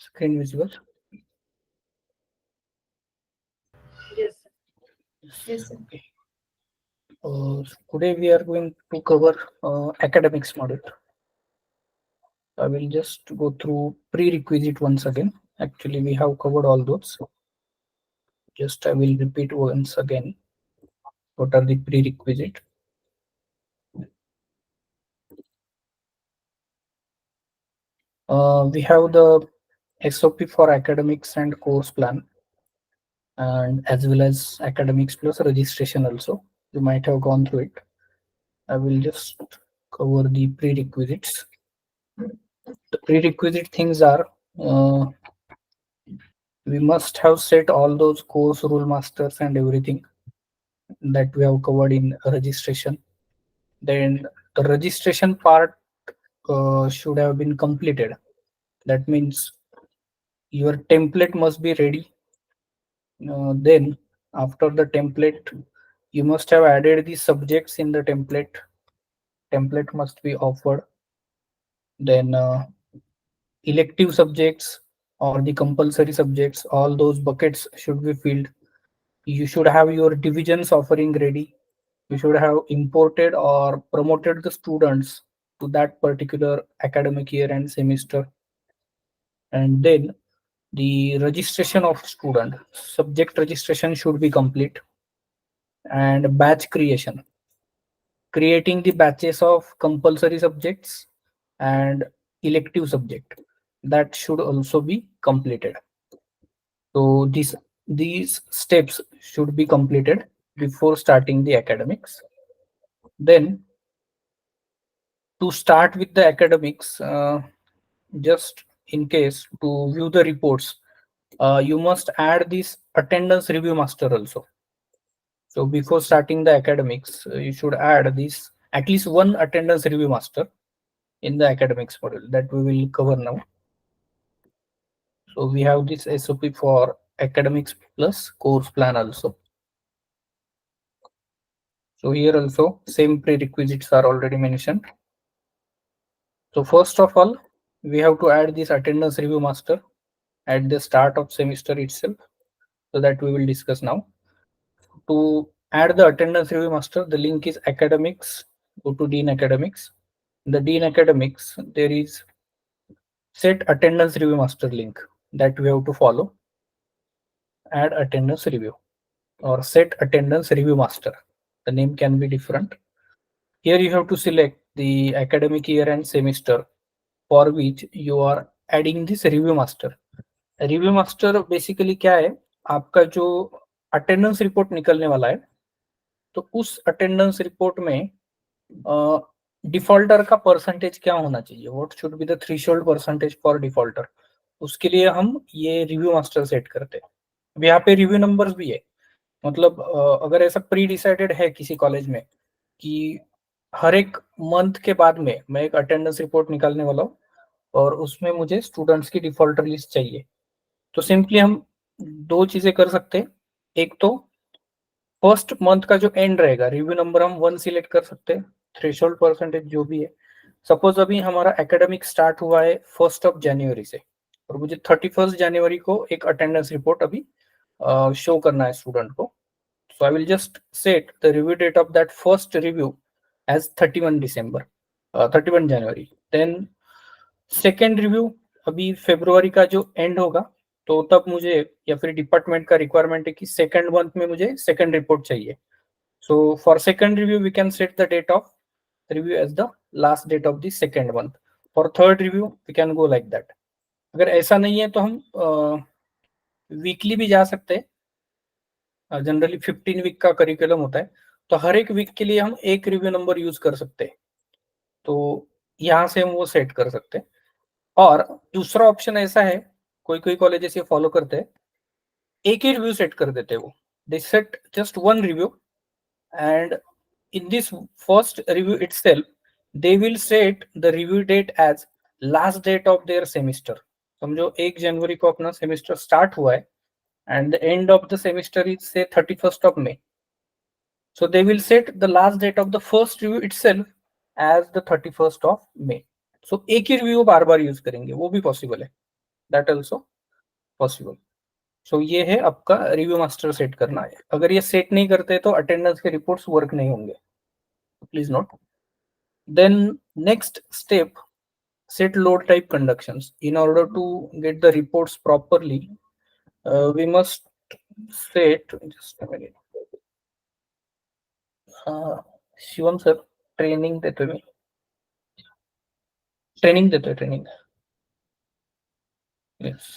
Screen visible? Yes. Yes, sir. Okay. Today we are going to cover academics module. I will just go through prerequisite once again. Actually, we have covered all those. Just I will repeat once again. What are the prerequisite? We have the SOP for academics and course plan, and as well as academics plus registration also. You might have gone through it. I will just cover the prerequisites. The prerequisite things are we must have set all those course rule masters and everything that we have covered in registration. Then the registration part should have been completed. That means your template must be ready. Then after the template, you must have added the subjects in the template. Template must be offered. Then elective subjects or the compulsory subjects, all those buckets should be filled. You should have your divisions offering ready. You should have imported or promoted the students to that particular academic year and semester. And then the registration of student, subject registration should be complete. And batch creation, creating the batches of compulsory subjects and elective subject, that should also be completed. So these steps should be completed before starting the academics. Then to start with the academics, just in case to view the reports, you must add this attendance review master also. So before starting the academics, you should add this at least one attendance review master in the academics module that we will cover now. So we have this SOP for academics plus course plan also. So here also same prerequisites are already mentioned. So first of all, we have to add this attendance review master at the start of semester itself. So that we will discuss now. To add the attendance review master, the link is academics. Go to Dean Academics. In the Dean Academics, there is set attendance review master link that we have to follow. Add attendance review or set attendance review master. The name can be different. Here you have to select the academic year and semester for which you are adding this review master. Review master basically क्या है, आपका जो attendance report निकलने वाला है, तो उस attendance report में डिफॉल्टर का परसेंटेज क्या होना चाहिए, what should be the threshold percentage for defaulter, उसके लिए हम ये रिव्यू मास्टर सेट करते हैं. अब यहाँ पे रिव्यू नंबर्स भी है, मतलब अगर ऐसा प्री डिसाइडेड है किसी कॉलेज में कि हर एक मंथ के बाद में मैं एक अटेंडेंस रिपोर्ट निकालने वाला हूँ और उसमें मुझे स्टूडेंट्स की डिफॉल्टर लिस्ट चाहिए, तो सिंपली हम दो चीजें कर सकते हैं. एक तो फर्स्ट मंथ का जो एंड रहेगा, रिव्यू नंबर हम 1 सिलेक्ट कर सकते हैं, थ्रेशोल्ड परसेंटेज जो भी है. सपोज अभी हमारा एकेडमिक स्टार्ट हुआ है 1 जनवरी से और मुझे 31 जनवरी को एक अटेंडेंस रिपोर्ट अभी शो करना है स्टूडेंट को. So I will just set the review date of that first review as 31 January. Then second review अभी फेब्रुवरी का जो एंड होगा, तो तब मुझे या फिर डिपार्टमेंट का रिक्वायरमेंट है कि सेकेंड मंथ में मुझे सेकेंड रिपोर्ट चाहिए. So for second review we can set the date of review as the last date of the second month. For third review we can go like that. अगर ऐसा नहीं है तो हम weekly भी जा सकते हैं. जनरली 15 वीक का करिकुलम होता है, तो हर एक वीक के लिए हम एक रिव्यू नंबर यूज कर सकते हैं. तो यहाँ से हम वो सेट कर सकते हैं. और दूसरा ऑप्शन ऐसा है, कोई कोई कॉलेजेस ये फॉलो करते हैं, एक ही रिव्यू सेट कर देते हैं वो. They set just one review and in this first review itself they will set the review date as last date of their semester. समझो 1 जनवरी को अपना सेमेस्टर स्टार्ट हुआ है and the end of the semester is say 31st of May. So they will set the last date of the first review itself as the 31st of May. So एक ही review बार बार use करेंगे, वो भी possible है. that also possible. सो ये है आपका review master set करना है. अगर ये सेट नहीं करते तो अटेंडेंस के रिपोर्ट्स वर्क नहीं होंगे, please note. Then next step, set load type conductions. In order to get the reports properly, we must set, just a minute. Shivam sir training देते मी, ट्रेनिंग देतोय training. Yes.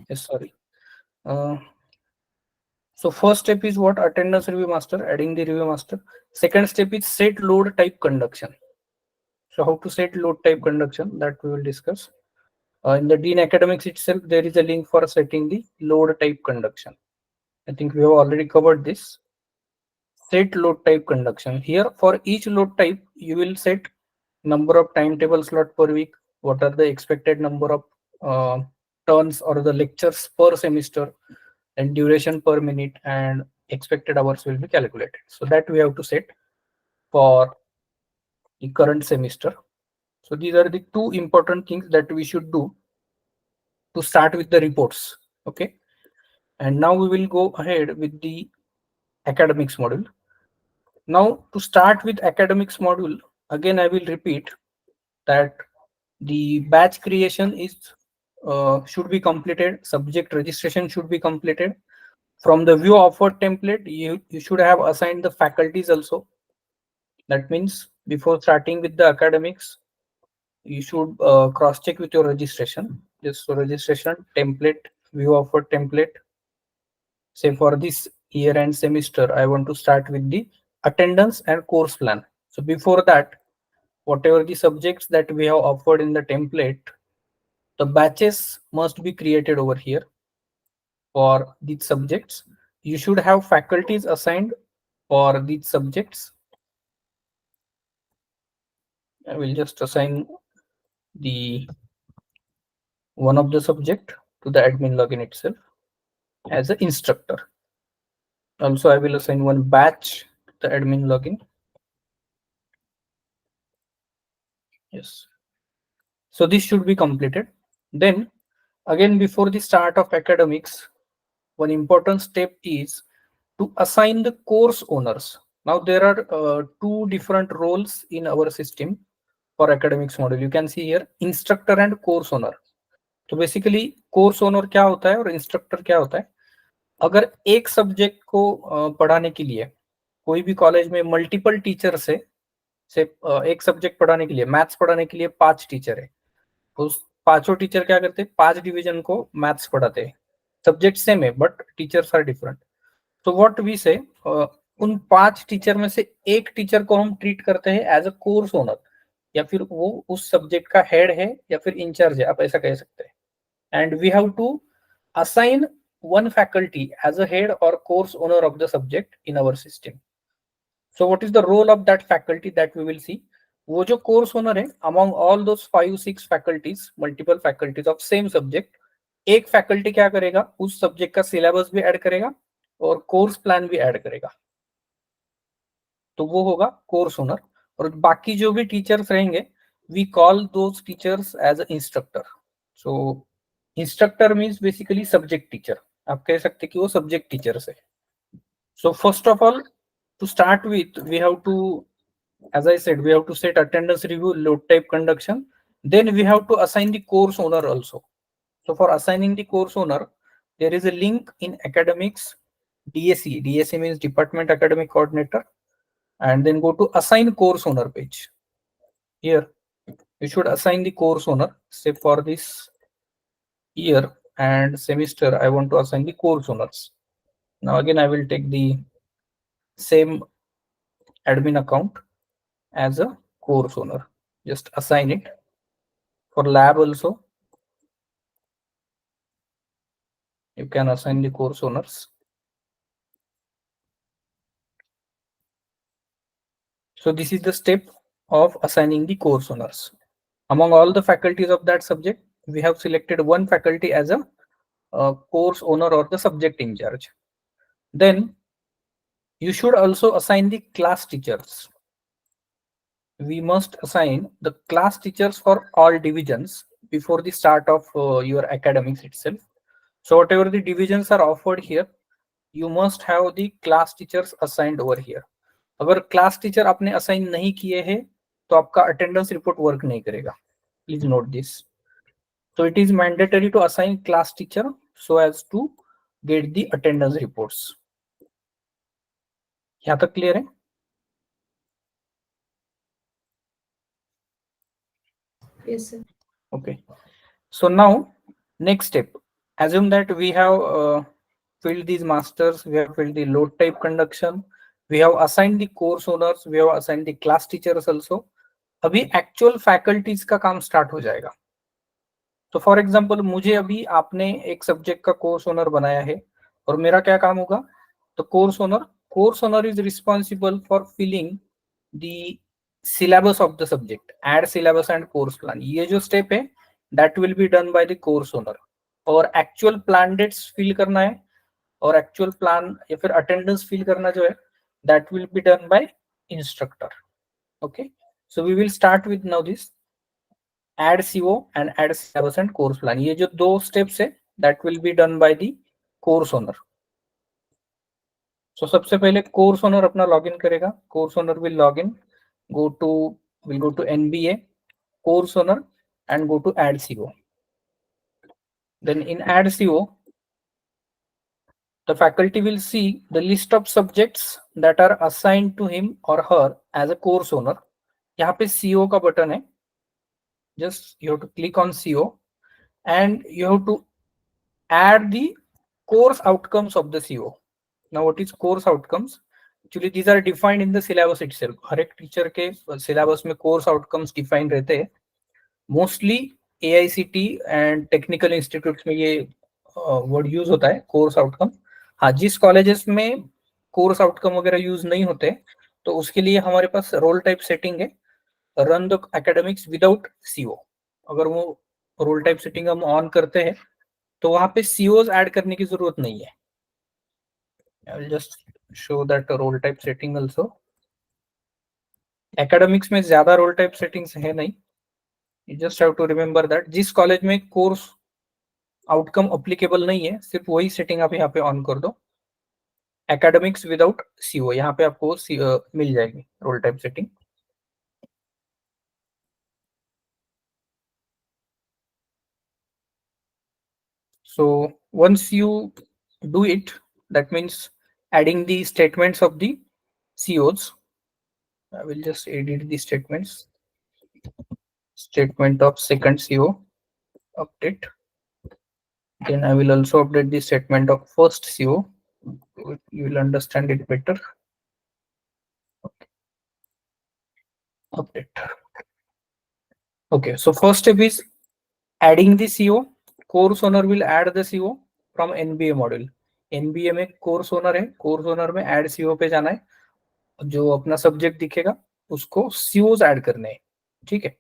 Yes, sorry. So first step is what? Attendance review master, adding the review master. Second step is set load type conduction. So how to set load type conduction, that we will discuss. In the Dean Academics itself, there is a link for setting the load type conduction. I think we have already covered this. Set load type conduction. Here for each load type, you will set number of timetable slot per week, what are the expected number of turns or the lectures per semester, and duration per minute, and expected hours will be calculated. So that we have to set for the current semester. So these are the two important things that we should do to start with the reports. Okay. And now we will go ahead with the academics module. Now to start with academics module, again I will repeat that the batch creation is should be completed, subject registration should be completed. From the view offered template, you should have assigned the faculties also. That means before starting with the academics, you should cross check with your registration. Just so registration template, view offered template. Say for this year and semester, I want to start with the attendance and course plan. So before that, whatever the subjects that we have offered in the template, the batches must be created over here for these subjects. You should have faculties assigned for these subjects. I will just assign the one of the subject to the admin login itself as an instructor. Also, I will assign one batch to the admin login. Yes. So this should be completed. Then again, before the start of academics, one important step is to assign the course owners. Now there are two different roles in our system for academics module. You can see here instructor and course owner. तो basically course owner क्या होता है और instructor क्या होता है? अगर एक सब्जेक्ट को पढ़ाने के लिए कोई भी कॉलेज में मल्टीपल टीचर से एक सब्जेक्ट पढ़ाने के लिए, मैथ्स पढ़ाने के लिए 5 टीचर है, उस पांचों टीचर क्या करते हैं? 5 डिवीजन को मैथ्स पढ़ाते हैं. सब्जेक्ट सेम है बट टीचर्स आर डिफरेंट. तो व्हाट वी से, उन 5 टीचर में से एक टीचर को हम ट्रीट करते हैं एज अ कोर्स ओनर, या फिर वो उस सब्जेक्ट का हेड है या फिर इंचार्ज है, आप ऐसा कह सकते हैं. And we have to assign one faculty as a head or course owner of the subject in our system. So what is the role of that faculty that we will see? वो जो course owner है, among all those 5-6 faculties, multiple faculties of same subject, एक faculty क्या करेगा? उस subject का syllabus भी add करेगा और course plan भी add करेगा. तो वो होगा course owner. और बाकी जो भी teachers रहेंगे, we call those teachers as an instructor. So instructor means basically subject teacher. आप कह सकते कि वो सब्जेक्ट टीचर है. So first of all, to start with, we have to, as I said, we have to set attendance review, load type conduction. Then we have to assign the course owner also. So for assigning the course owner, there is a link in academics DSE. DSE means Department Academic Coordinator. And then go to assign course owner page. Here, you should assign the course owner. Say for this year and semester, I want to assign the course owners. Now again, I will take the same admin account as a course owner. Just assign it. For lab also, you can assign the course owners. So this is the step of assigning the course owners. Among all the faculties of that subject, we have selected one faculty as a course owner or the subject in charge. Then you should also assign the class teachers. We must assign the class teachers for all divisions before the start of your academics itself. So whatever the divisions are offered here, you must have the class teachers assigned over here. अगर class teacher आपने assign नहीं किए हैं तो आपका attendance report work नहीं करेगा. Please note this. So it is mandatory to assign class teacher so as to get the attendance reports. यहाँ तक क्लियर है? Yes, sir. Okay. So now next step. Assume that we have filled these masters, we have filled the load type conduction, we have assigned the course owners, we have assigned the class teachers also. अभी actual faculties का काम start हो जाएगा. तो for example मुझे अभी आपने एक सब्जेक्ट का कोर्स ओनर बनाया है और मेरा क्या काम होगा? तो course owner is responsible for filling the syllabus of the subject, add syllabus and course plan. ये जो स्टेप है that will be done by the course owner. और एक्चुअल प्लान डेट्स फिल करना है और एक्चुअल प्लान या फिर attendance fill करना जो है that will be done by instructor. Okay, so we will start with now this add CO and add syllabus and course plan. ये जो दो steps है that will be done by the course owner. So सबसे पहले course owner अपना login करेगा. Course owner will login, will go to NBA, course owner and go to add CO. Then in add CO, the faculty will see the list of subjects that are assigned to him or her as a course owner. यहाँ पे CO का button है. Just you have to click on CO and you have to add the course outcomes of the CO. Now what is course outcomes? Actually these are defined in the syllabus itself. हर एक teacher के syllabus में course outcomes define रहते हैं. Mostly AICT and technical institutes में ये word use होता है course outcome. हाँ, जिस colleges में course outcome वगैरह use नहीं होते तो उसके लिए हमारे पास role type setting है, run the academics without CO. अगर वो role type setting हम on करते हैं तो वहां पे COs ऐड करने की जरूरत नहीं है. I will just show that role type setting also. Academics में ज्यादा role type settings है नहीं. You just have to remember that जिस कॉलेज में कोर्स आउटकम अप्लीकेबल नहीं है सिर्फ वही सेटिंग आप यहाँ पे ऑन कर दो. एकेडमिक्स विदाउट CO यहाँ पे आपको मिल जाएगी role type setting. So once you do it, that means adding the statements of the COs. I will just edit the statements. Statement of second CO, update. Then I will also update the statement of first CO. You will understand it better. Okay. Update. Okay, so first step is adding the CO. Course owner will add the CO from NBA module. NBA में course owner है, course owner में add CO पे जाना है. जो अपना subject दिखेगा उसको COs ऐड करने हैं. ठीक है,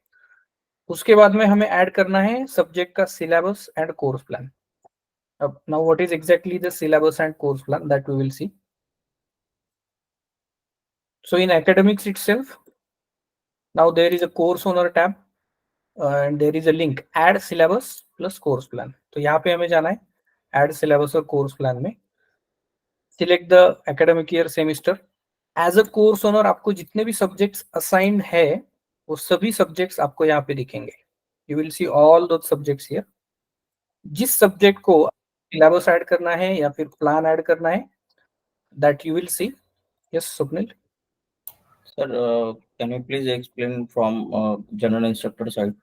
उसके बाद में हमें ऐड करना है सब्जेक्ट का सिलेबस एंड कोर्स प्लान. अब now what is exactly the syllabus and course plan that we will see. So in academics itself, now there is a course owner tab and there is a link add syllabus plus course plan. तो यहाँ पे हमें जाना है add syllabus और course plan में. Select the academic year semester. As a course owner आपको जितने भी subjects assigned है वो सभी subjects आपको यहाँ पे दिखेंगे. You will see all those subjects here. जिस subject को syllabus ऐड करना है या फिर plan ऐड करना है that you will see. Yes, Swapnil. Sir, can you please explain from general instructor side?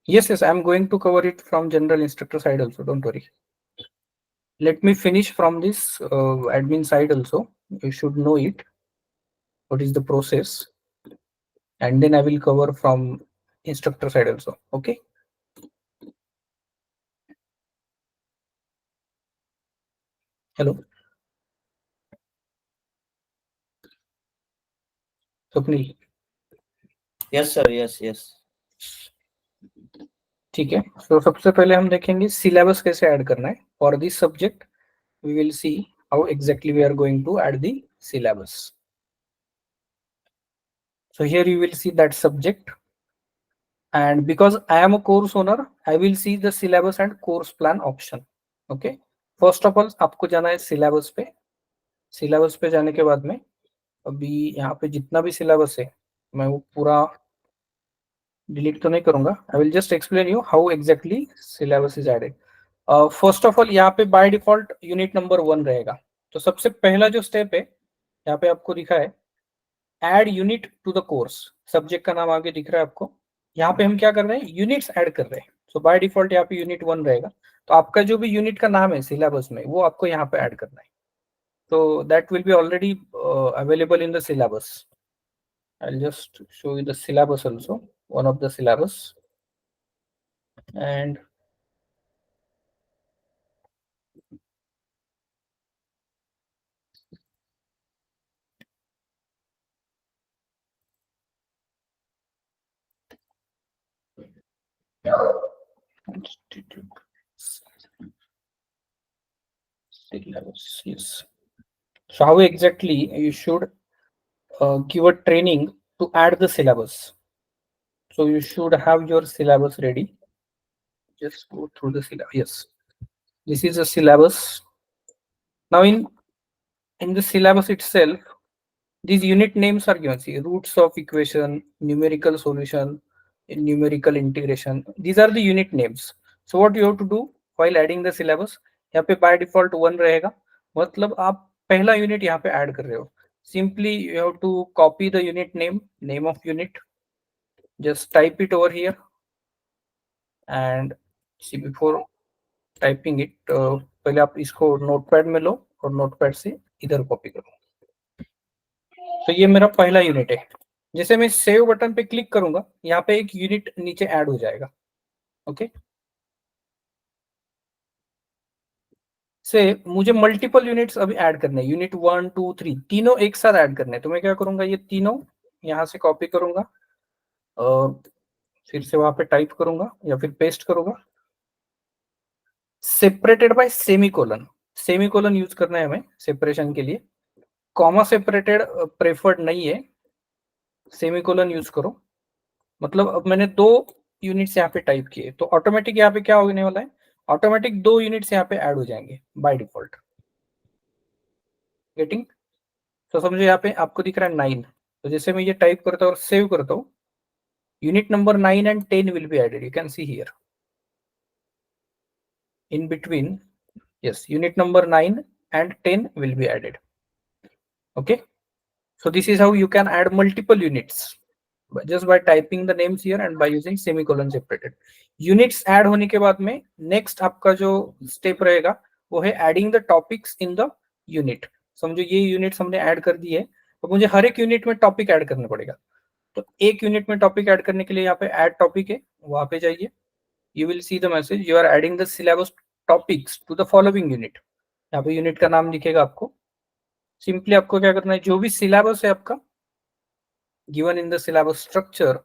Yes, I'm going to cover it from general instructor side also, don't worry. Let me finish from this admin side also. You should know it, what is the process, and then I will cover from instructor side also. Okay. Hello. Swapnil. Yes, sir. Yes. ठीक है, तो सबसे पहले हम देखेंगे syllabus कैसे add करना है. For this subject we will see how exactly we are going to add the syllabus. So here you will see that subject, and because I am a course owner, I will see the syllabus and course plan option. Okay, first of all आपको जाना है syllabus पे. syllabus पे जाने के बाद में अभी यहाँ पे जितना भी syllabus है मैं वो पूरा डिलीट तो नहीं करूंगा. I will just explain you how exactly syllabus is added. First of all यहाँ पे बाय डिफॉल्ट यूनिट नंबर 1 रहेगा. तो सबसे पहला जो स्टेप है यहाँ पे आपको दिखा है add unit to the course. Subject का नाम आगे दिख रहा है आपको. यहाँ पे हम क्या कर रहे हैं, यूनिट्स ऐड कर रहे हैं. सो बाय डिफॉल्ट यहाँ पे यूनिट 1 रहेगा. तो आपका जो भी यूनिट का नाम है सिलेबस में वो आपको यहाँ पे ऐड करना है. तो that will B already available in the syllabus. I'll just show you the syllabus also, one of the syllabus. And syllabus, yes. So how exactly you should give a training to add the syllabus. So you should have your syllabus ready. Just go through the syllabus. Yes, this is a syllabus. Now in the syllabus itself, these unit names are given. See, roots of equation, numerical solution, numerical integration. These are the unit names. So what you have to do while adding the syllabus, यहाँ पे by default 1 रहेगा. मतलब आप पहला unit यहाँ पे add कर रहे हो. Simply you have to copy the unit name of unit. Just type it over here. And see, before typing it, पहले आप इसको नोटपैड में लो और नोटपैड से इधर कॉपी करो. तो ये मेरा पहला यूनिट है. जैसे मैं सेव बटन पे क्लिक करूंगा यहाँ पे एक यूनिट नीचे ऐड हो जाएगा. ओके, से मुझे मल्टीपल यूनिट्स अभी ऐड करने हैं. यूनिट 1 2 3 तीनों एक साथ ऐड करने हैं. तो मैं क्या करूंगा, ये तीनों यहाँ से कॉपी करूंगा और फिर से वहां पे टाइप करूंगा या फिर पेस्ट करूंगा. Separated by semicolon. Semicolon use करना है हमें सेपरेशन के लिए. कॉमा सेपरेटेड प्रेफर्ड नहीं है, सेमीकोलन यूज करो. मतलब अब मैंने 2 यूनिट्स यहाँ पे टाइप किए तो ऑटोमेटिक यहाँ पे क्या होने वाला है, ऑटोमेटिक 2 यूनिट्स यहाँ पे ऐड हो जाएंगे बाय डिफॉल्ट. गेटिंग? तो समझो यहाँ पे आपको दिख रहा है 9. तो जैसे मैं ये टाइप करता हूँ और सेव करता हूँ, unit number 9 and 10 will be added. You can see here in between. Yes, unit number 9 and 10 will be added. Okay, so this is how you can add multiple units just by typing the names here and by using semicolon separated. Units add होने के बाद में next आपका जो step रहेगा वो है adding the topics in the unit. समझो ये units हमने add कर दी है, तो मुझे हर एक unit में topic add करना पड़ेगा. तो एक unit में topic add करने के लिए यहाँ पे add topic है, वहां पे जाइए. You will see the message you are adding the syllabus topics to the following unit. यहाँ पे यूनिट का नाम दिखेगा आपको. सिंपली आपको क्या करना है, जो भी सिलेबस है आपका given in the syllabus structure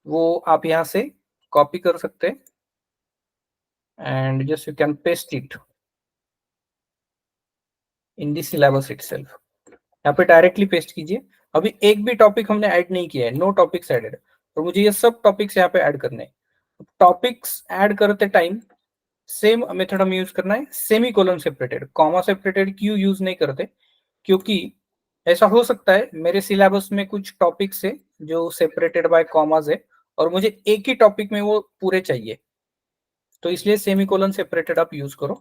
वो आप यहाँ से कॉपी कर सकते हैं and just you can paste it in the syllabus itself. यहाँ पे डायरेक्टली पेस्ट कीजिए. अभी एक भी टॉपिक हमने ऐड नहीं किया है, नो टॉपिक्स एडेड. तो मुझे ये सब टॉपिक्स यहाँ पे ऐड करने हैं. टॉपिक्स ऐड करते टाइम सेम मेथड हम यूज करना है, सेमीकोलन सेपरेटेड. कॉमा सेपरेटेड क्यों यूज नहीं करते, क्योंकि ऐसा हो सकता है मेरे सिलेबस में कुछ टॉपिक्स है जो सेपरेटेड बाय कॉमास है और मुझे एक ही टॉपिक में वो पूरे चाहिए. तो इसलिए सेमीकोलन सेपरेटेड आप यूज करो.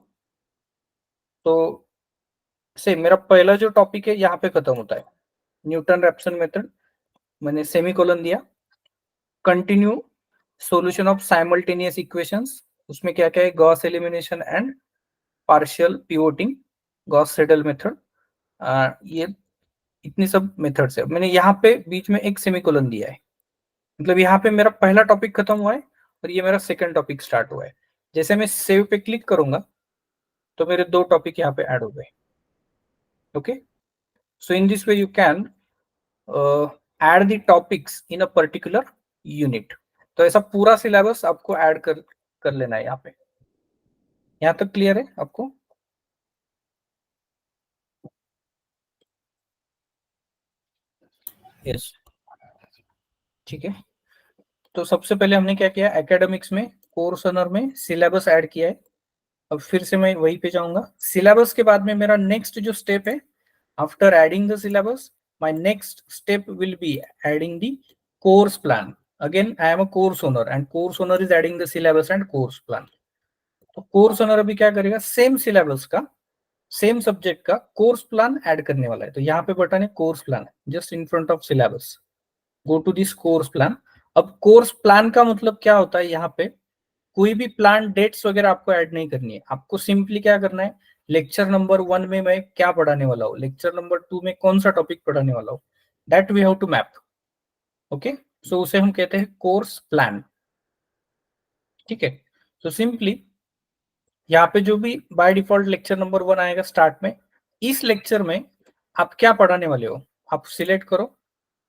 तो से मेरा पहला जो टॉपिक है यहाँ पे खत्म होता है, न्यूटन रैप्सन मेथड. मैंने सेमीकोलन दिया. Continue solution of simultaneous equations. उसमें क्या क्या है, Gauss elimination and partial pivoting, Gauss Seidel method. ये इतनी सब मेथड्स है. मैंने यहाँ पे बीच में एक सेमीकोलन दिया है, मतलब यहाँ पे मेरा पहला टॉपिक खत्म हुआ है और ये मेरा सेकंड टॉपिक स्टार्ट हुआ है. जैसे मैं सेव पे क्लिक करूंगा तो मेरे 2 टॉपिक यहाँ पे ऐड हो गए. Okay, so in this way you can add the topics in a particular unit. तो ऐसा पूरा सिलेबस आपको ऐड कर लेना है यहाँ पे। यहाँ तक क्लियर है आपको? Yes. ठीक है, तो सबसे पहले हमने क्या किया, एकेडमिक्स में कोर्स ओनर में सिलेबस ऐड किया है। अब फिर से मैं वहीं पे जाऊंगा। सिलेबस के बाद में मेरा नेक्स्ट जो स्टेप है, after adding the syllabus, my next step will be adding the course plan. Again I am a course owner and course owner is adding the syllabus and course plan. तो course owner अभी क्या करेगा, same syllabus का, same subject का course plan add करने वाला है। तो यहाँ पे बटन है course plan, just in front of syllabus, go to this course plan. अब कोर्स प्लान का मतलब क्या होता है, यहाँ पे कोई भी प्लान डेट्स वगैरह आपको ऐड नहीं करनी है। आपको सिंपली क्या करना है, लेक्चर नंबर 1 में मैं क्या पढ़ाने वाला हूँ, लेक्चर नंबर 2 में कौन सा टॉपिक पढ़ाने वाला हूँ, that we have to map. Okay, so उसे हम कहते हैं कोर्स प्लान। ठीक है, तो सिंपली यहाँ पे जो भी बाय डिफॉल्ट लेक्चर नंबर 1 आएगा स्टार्ट में, इस लेक्चर में आप क्या पढ़ाने वाले हो आप सिलेक्ट करो।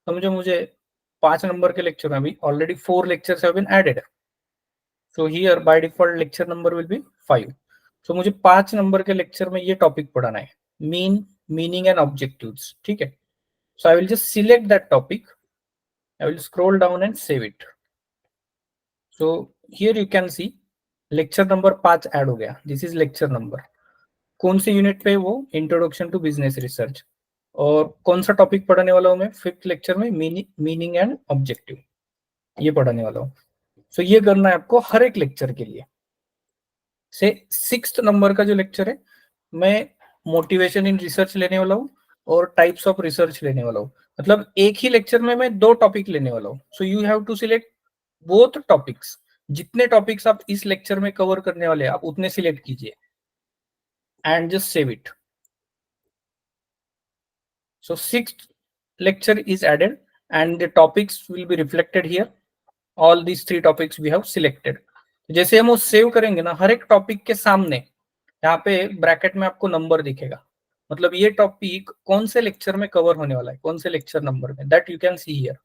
समझो मुझे 5 नंबर के लेक्चर में अभी already 4 lectures have been added, so here by default lecture number will be 5। So मुझे 5 नंबर के लेक्चर में ये टॉपिक पढ़ाना है, मीन, मीनिंग एंड ऑब्जेक्टिव्स। ठीक है, so I will just select that topic, I will scroll down and save it. So here you can see lecture number 5 add हो गया, दिस इज लेक्चर नंबर। कौन से unit पे, वो introduction to business research. और कौन सा topic पढ़ाने वाला हूँ मैं, 5th लेक्चर में मीनिंग एंड ऑब्जेक्टिव, ये पढ़ाने वाला हूँ। सो ये करना है आपको हर एक लेक्चर के लिए। से 6th नंबर का जो लेक्चर है, मैं मोटिवेशन इन रिसर्च लेने वाला हूँ और टाइप्स ऑफ रिसर्च लेने वाला हूँ। मतलब एक ही लेक्चर में मैं 2 टॉपिक लेने वाला हूँ। So you have to select both topics. जितने टॉपिक्स आप इस लेक्चर में कवर करने वाले हैं आप उतने सिलेक्ट कीजिए and just save it. So 6th lecture is added and the topics will be reflected here. All these 3 topics we have selected. जैसे हम वो सेव करेंगे ना, हर एक टॉपिक के सामने यहाँ पे ब्रैकेट में आपको नंबर दिखेगा, मतलब ये टॉपिक कौन से लेक्चर में कवर होने वाला है, कौन से लेक्चर नंबर में, that you can see here.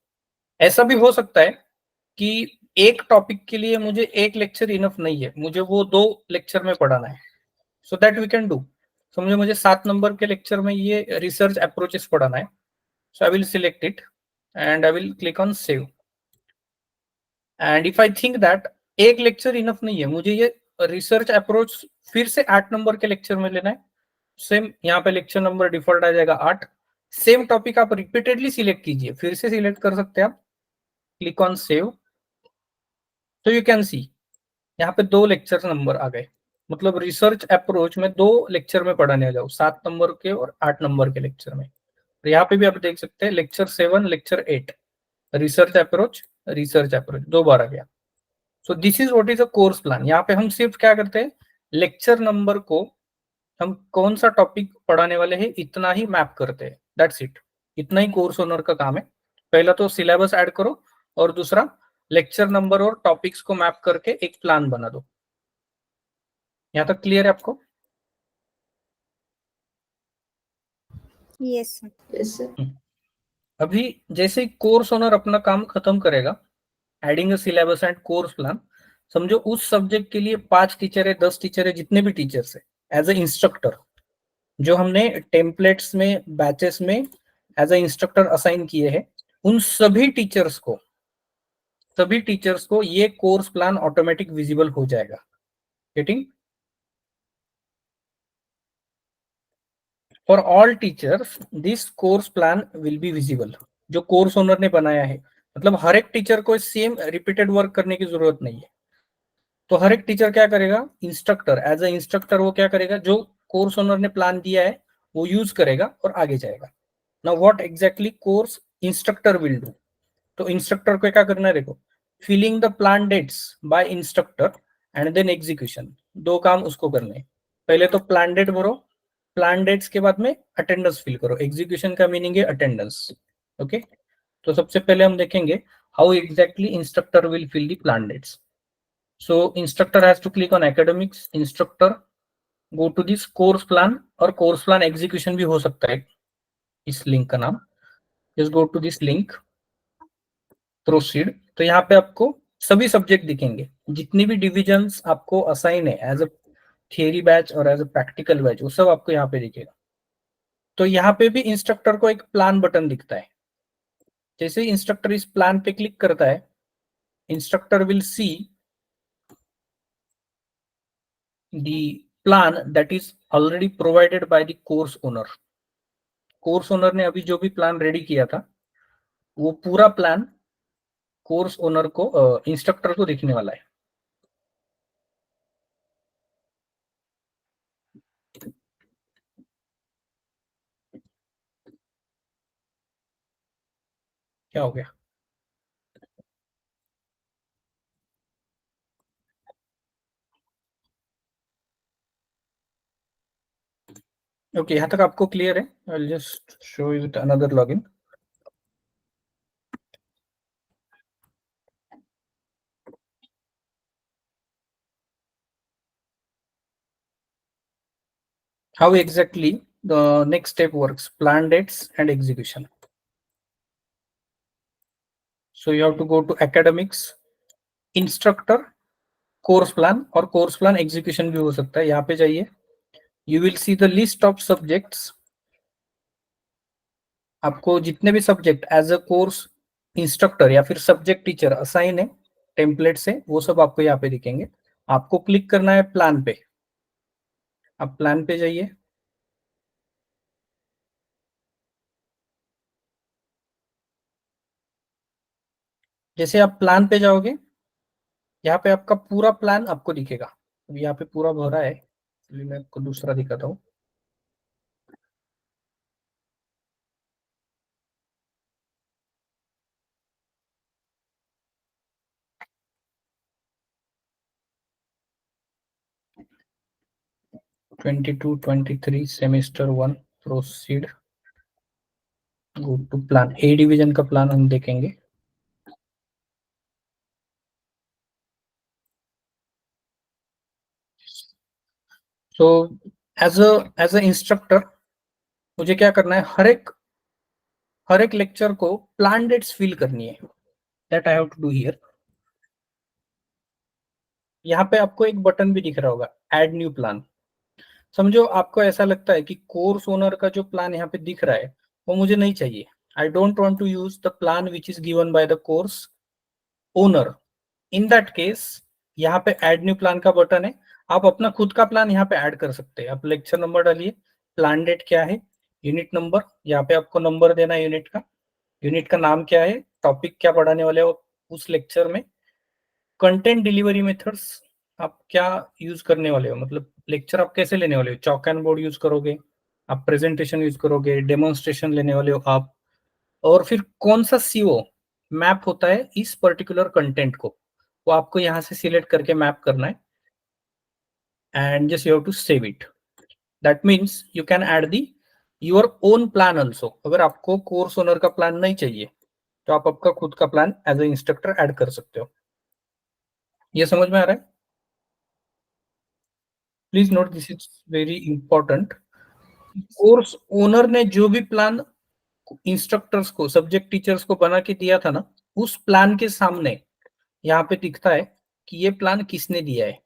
ऐसा भी हो सकता है कि एक टॉपिक के लिए मुझे एक लेक्चर इनफ नहीं है, मुझे वो 2 लेक्चर में पढ़ाना है, so that we can do. समझो मुझे 7 नंबर के लेक्चर में ये रिसर्च अप्रोचेस पढ़ाना है, so I will select it and I will click on save। and if I think that एक लेक्चर इनफ नहीं है, मुझे ये रिसर्च अप्रोच फिर से 8 नंबर के लेक्चर में लेना है, सेम यहाँ पे लेक्चर नंबर डिफॉल्ट आ जाएगा 8। सेम टॉपिक आप रिपीटेडली सिलेक्ट कीजिए, फिर से सिलेक्ट कर सकते हैं आप, क्लिक ऑन सेव। तो यू कैन सी यहाँ पे 2 लेक्चर नंबर आ गए, मतलब रिसर्च अप्रोच में 2 लेक्चर में पढ़ाने वाला हूँ, 7 नंबर के और 8 नंबर के लेक्चर में। तो यहाँ पे भी आप देख सकते हैं लेक्चर 7 लेक्चर 8 रिसर्च अप्रोच 2 बार आ गया। So this is what is a course plan. यहाँ पे हम सिर्फ क्या करते हैं, लेक्चर नंबर को हम कौन सा टॉपिक पढ़ाने वाले हैं इतना ही मैप करते हैं, दैट्स इट। इतना ही कोर्स ओनर का काम है। पहला तो सिलेबस ऐड करो और दूसरा लेक्चर नंबर और टॉपिक्स को मैप करके एक प्लान बना दो। यहाँ तक क्लियर है आपको? Yes sir. Yes, sir. अभी जैसे कोर्स ओनर अपना काम खत्म करेगा, adding syllabus and course plan, समझो उस सब्जेक्ट के लिए 5 टीचर है, 10 टीचर है, जितने भी टीचर्स है, एज ए इंस्ट्रक्टर जो हमने टेम्पलेट्स में बैचेस में एज ए इंस्ट्रक्टर असाइन किए हैं, उन सभी टीचर्स को ये कोर्स प्लान ऑटोमेटिक विजिबल हो जाएगा। Getting? For all teachers this course plan will be visible, जो कोर्स ओनर ने बनाया है। मतलब हर एक टीचर को सेम रिपीटेड वर्क करने की जरूरत नहीं है। तो हर एक टीचर क्या करेगा, इंस्ट्रक्टर एज ए इंस्ट्रक्टर वो क्या करेगा, जो कोर्स ओनर ने प्लान दिया है वो यूज करेगा और आगे जाएगा। Now what exactly course instructor will do, तो इंस्ट्रक्टर को क्या करना है, देखो, filling the plan dates by instructor and then execution, 2 काम उसको करने हैं। पहले तो प्लान डेट भरो, प्लान डेट्स के बाद में अटेंडेंस फिल करो। एग्जीक्यूशन का मीनिंग है अटेंडेंस। ओके, तो सबसे पहले हम देखेंगे how exactly instructor will fill the plan dates. So instructor has to click on academics, instructor, go to this course plan, और course plan execution भी हो सकता है इस लिंक का नाम। Just go to this link, proceed। तो यहाँ पे आपको सभी सब्जेक्ट दिखेंगे, जितनी भी डिविजन्स आपको असाइन है एज अ थियरी बैच और एज अ प्रैक्टिकल बैच, वो सब आपको यहाँ पे दिखेगा। तो यहाँ पे भी इंस्ट्रक्टर को एक प्लान बटन दिखता है। जैसे इंस्ट्रक्टर इस प्लान पे क्लिक करता है, instructor will see the plan that is already provided by the course owner. Course owner ने अभी जो भी प्लान रेडी किया था, वो पूरा प्लान कोर्स ओनर को इंस्ट्रक्टर को दिखने वाला है। क्या हो गया? ओके, यहाँ तक आपको क्लियर है? I will just show you with another login. How exactly the next step works, plan dates and execution. So you have to go to academics, instructor, course plan, और कोर्स प्लान एग्जीक्यूशन भी हो सकता है। यहाँ पे जाइए, you will see the list of subjects. आपको जितने भी subject as a course instructor या फिर सब्जेक्ट टीचर असाइन है टेम्पलेट से, वो सब आपको यहाँ पे दिखेंगे। आपको क्लिक करना है प्लान पे। आप प्लान पे जाइए, जैसे आप प्लान पे जाओगे, यहाँ पे आपका पूरा प्लान आपको दिखेगा। अभी यहाँ पे पूरा भरा है, मैं आपको दूसरा दिखाता हूँ। Twenty two 23 semester 1 proceed, go to plan. A division का प्लान हम देखेंगे। सो एज अ इंस्ट्रक्टर मुझे क्या करना है, हर एक लेक्चर को प्लान डेट्स फिल करनी है। That I have to do here. यहाँ पे आपको एक बटन भी दिख रहा होगा, ऐड न्यू प्लान। समझो आपको ऐसा लगता है कि कोर्स ओनर का जो प्लान यहाँ पे दिख रहा है वो मुझे नहीं चाहिए। I don't want to use the plan which is given by the course owner. In that case यहाँ पे ऐड न्यू प्लान का बटन है। आप अपना खुद का प्लान यहाँ पे ऐड कर सकते हैं। आप लेक्चर नंबर डालिए, प्लान डेट क्या है, यूनिट नंबर, यहाँ पे आपको नंबर देना है यूनिट का, यूनिट का नाम क्या है, टॉपिक क्या पढ़ाने वाले हो उस लेक्चर में, कंटेंट डिलीवरी मेथड्स आप क्या यूज करने वाले हो, मतलब लेक्चर आप कैसे लेने वाले हो, चॉक एंड बोर्ड यूज करोगे, आप प्रेजेंटेशन यूज करोगे, डेमोन्स्ट्रेशन लेने वाले हो आप, और फिर कौन सा सीओ मैप होता है इस पर्टिकुलर कंटेंट को, वो आपको यहाँ से सिलेक्ट करके मैप करना है। And just you have to save it. That means you can add the your own plan also. अगर आपको कोर्स ओनर का प्लान नहीं चाहिए तो आप आपका खुद का plan as a instructor add कर सकते हो। ये समझ में आ रहा है? Please note this is very important. Course owner ने जो भी प्लान इंस्ट्रक्टर्स को, सब्जेक्ट टीचर्स को बना के दिया था ना, उस प्लान के सामने यहाँ पे दिखता है कि ये प्लान किसने दिया है,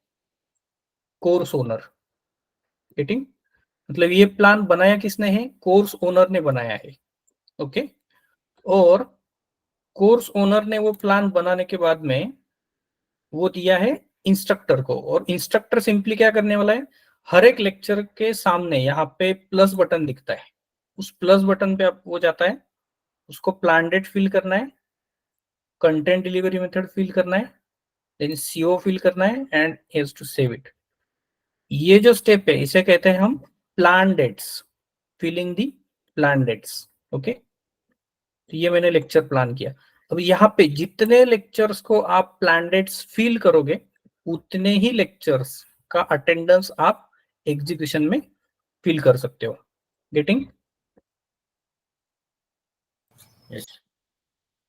कोर्स ओनर। गेटिंग? मतलब ये प्लान बनाया किसने है, कोर्स ओनर ने बनाया है। ओके। और कोर्स ओनर ने वो प्लान बनाने के बाद में वो दिया है इंस्ट्रक्टर को, और इंस्ट्रक्टर सिंपली क्या करने वाला है, हर एक लेक्चर के सामने यहाँ पे प्लस बटन दिखता है, उस प्लस बटन पे आप वो जाता है, उसको प्लान डेट फिल करना है, कंटेंट डिलीवरी मेथड फिल करना है, देन सीओ फिल करना है, and has to save it. ये जो स्टेप है इसे कहते हैं हम plan dates, filling the plan dates. Okay, तो ये मैंने लेक्चर प्लान किया। अब यहाँ पे जितने लेक्चर्स को आप प्लान डेट्स फिल करोगे उतने ही लेक्चर्स का अटेंडेंस आप एग्जीक्यूशन में फिल कर सकते हो। Getting? Yes.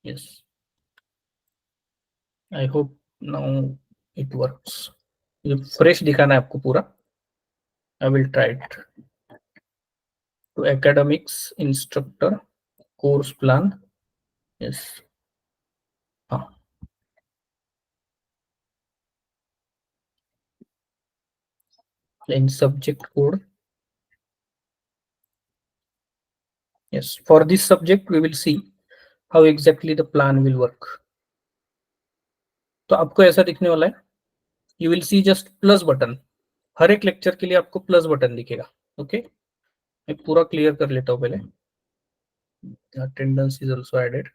Yes, I hope now it works. ये फ्रेश दिखाना है आपको पूरा। I will try it. To academics, instructor, course plan. Yes, हाँ, in subject code. Yes, for this subject we will see how exactly the plan will work. तो आपको ऐसा दिखने वाला है, you will see just plus button. हर एक lecture के लिए आपको प्लस बटन दिखेगा. ओके, मैं पूरा क्लियर कर लेता हूँ पहले. Attendance is also added.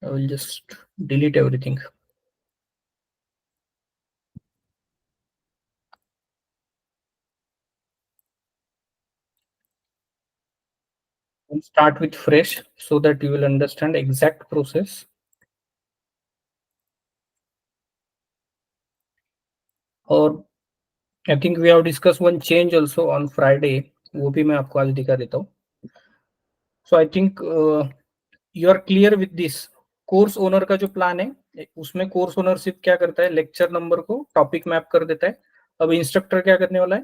I will just delete everything. We'll start with fresh so that you will understand exact process. और I think we have discussed one change also on Friday. वो भी मैं आपको आज दिखा देता हूँ. So I think you are clear with this. Course owner का जो प्लान है उसमें कोर्स ओनर सिर्फ क्या करता है, लेक्चर नंबर को टॉपिक मैप कर देता है. अब इंस्ट्रक्टर क्या करने वाला है,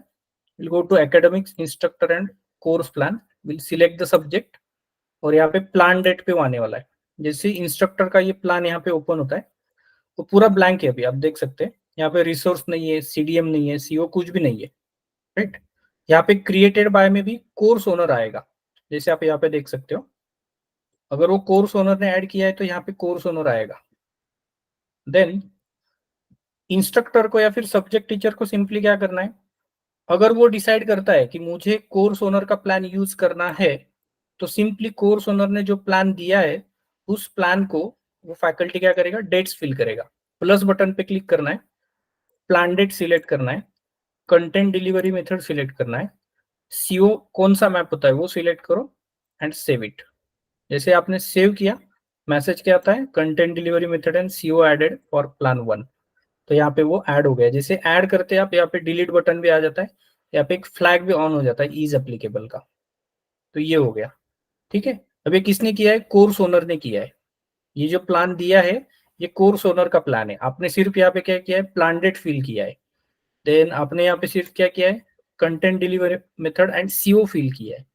will go to academics instructor and course plan, will select the subject और यहाँ पे प्लान डेट पे वो आने वाला है. जैसे इंस्ट्रक्टर का ये प्लान यहाँ पे ओपन होता है वो पूरा ब्लैंक है. अभी आप देख सकते हैं यहाँ पे रिसोर्स नहीं है, सीडीएम नहीं है, सीओ कुछ भी नहीं है. राइट, यहाँ पे क्रिएटेड बाय में भी कोर्स ओनर आएगा. जैसे आप यहाँ पे देख सकते हो, अगर वो कोर्स ओनर ने ऐड किया है तो यहाँ पे कोर्स ओनर आएगा. देन इंस्ट्रक्टर को या फिर सब्जेक्ट टीचर को सिंपली क्या करना है, अगर वो डिसाइड करता है कि मुझे कोर्स ओनर का प्लान यूज करना है तो सिंपली कोर्स ओनर ने जो प्लान दिया है उस प्लान को वो फैकल्टी क्या करेगा, डेट्स फिल करेगा. प्लस बटन पे क्लिक करना है, प्लान डेट सिलेक्ट करना है, कंटेंट डिलीवरी मेथड सिलेक्ट करना है, सीओ कौन सा मैप होता है वो सिलेक्ट करो एंड सेव इट. जैसे आपने सेव किया, मैसेज क्या आता है, content delivery method and CO added for plan 1. तो यहाँ पे वो ऐड हो गया. जैसे ऐड करते हैं आप, यहाँ पे डिलीट बटन भी आ जाता है, यहाँ पे एक फ्लैग भी ऑन हो जाता है इज एप्लीकेबल का. तो ये हो गया. ठीक है, अब ये किसने किया है, कोर्स ओनर ने किया है. ये जो प्लान दिया है ये कोर्स ओनर का प्लान है. आपने सिर्फ यहाँ पे क्या किया है, प्लान डेट फिल किया है. देन आपने यहाँ पे सिर्फ क्या किया है, content delivery method and CO fill किया है.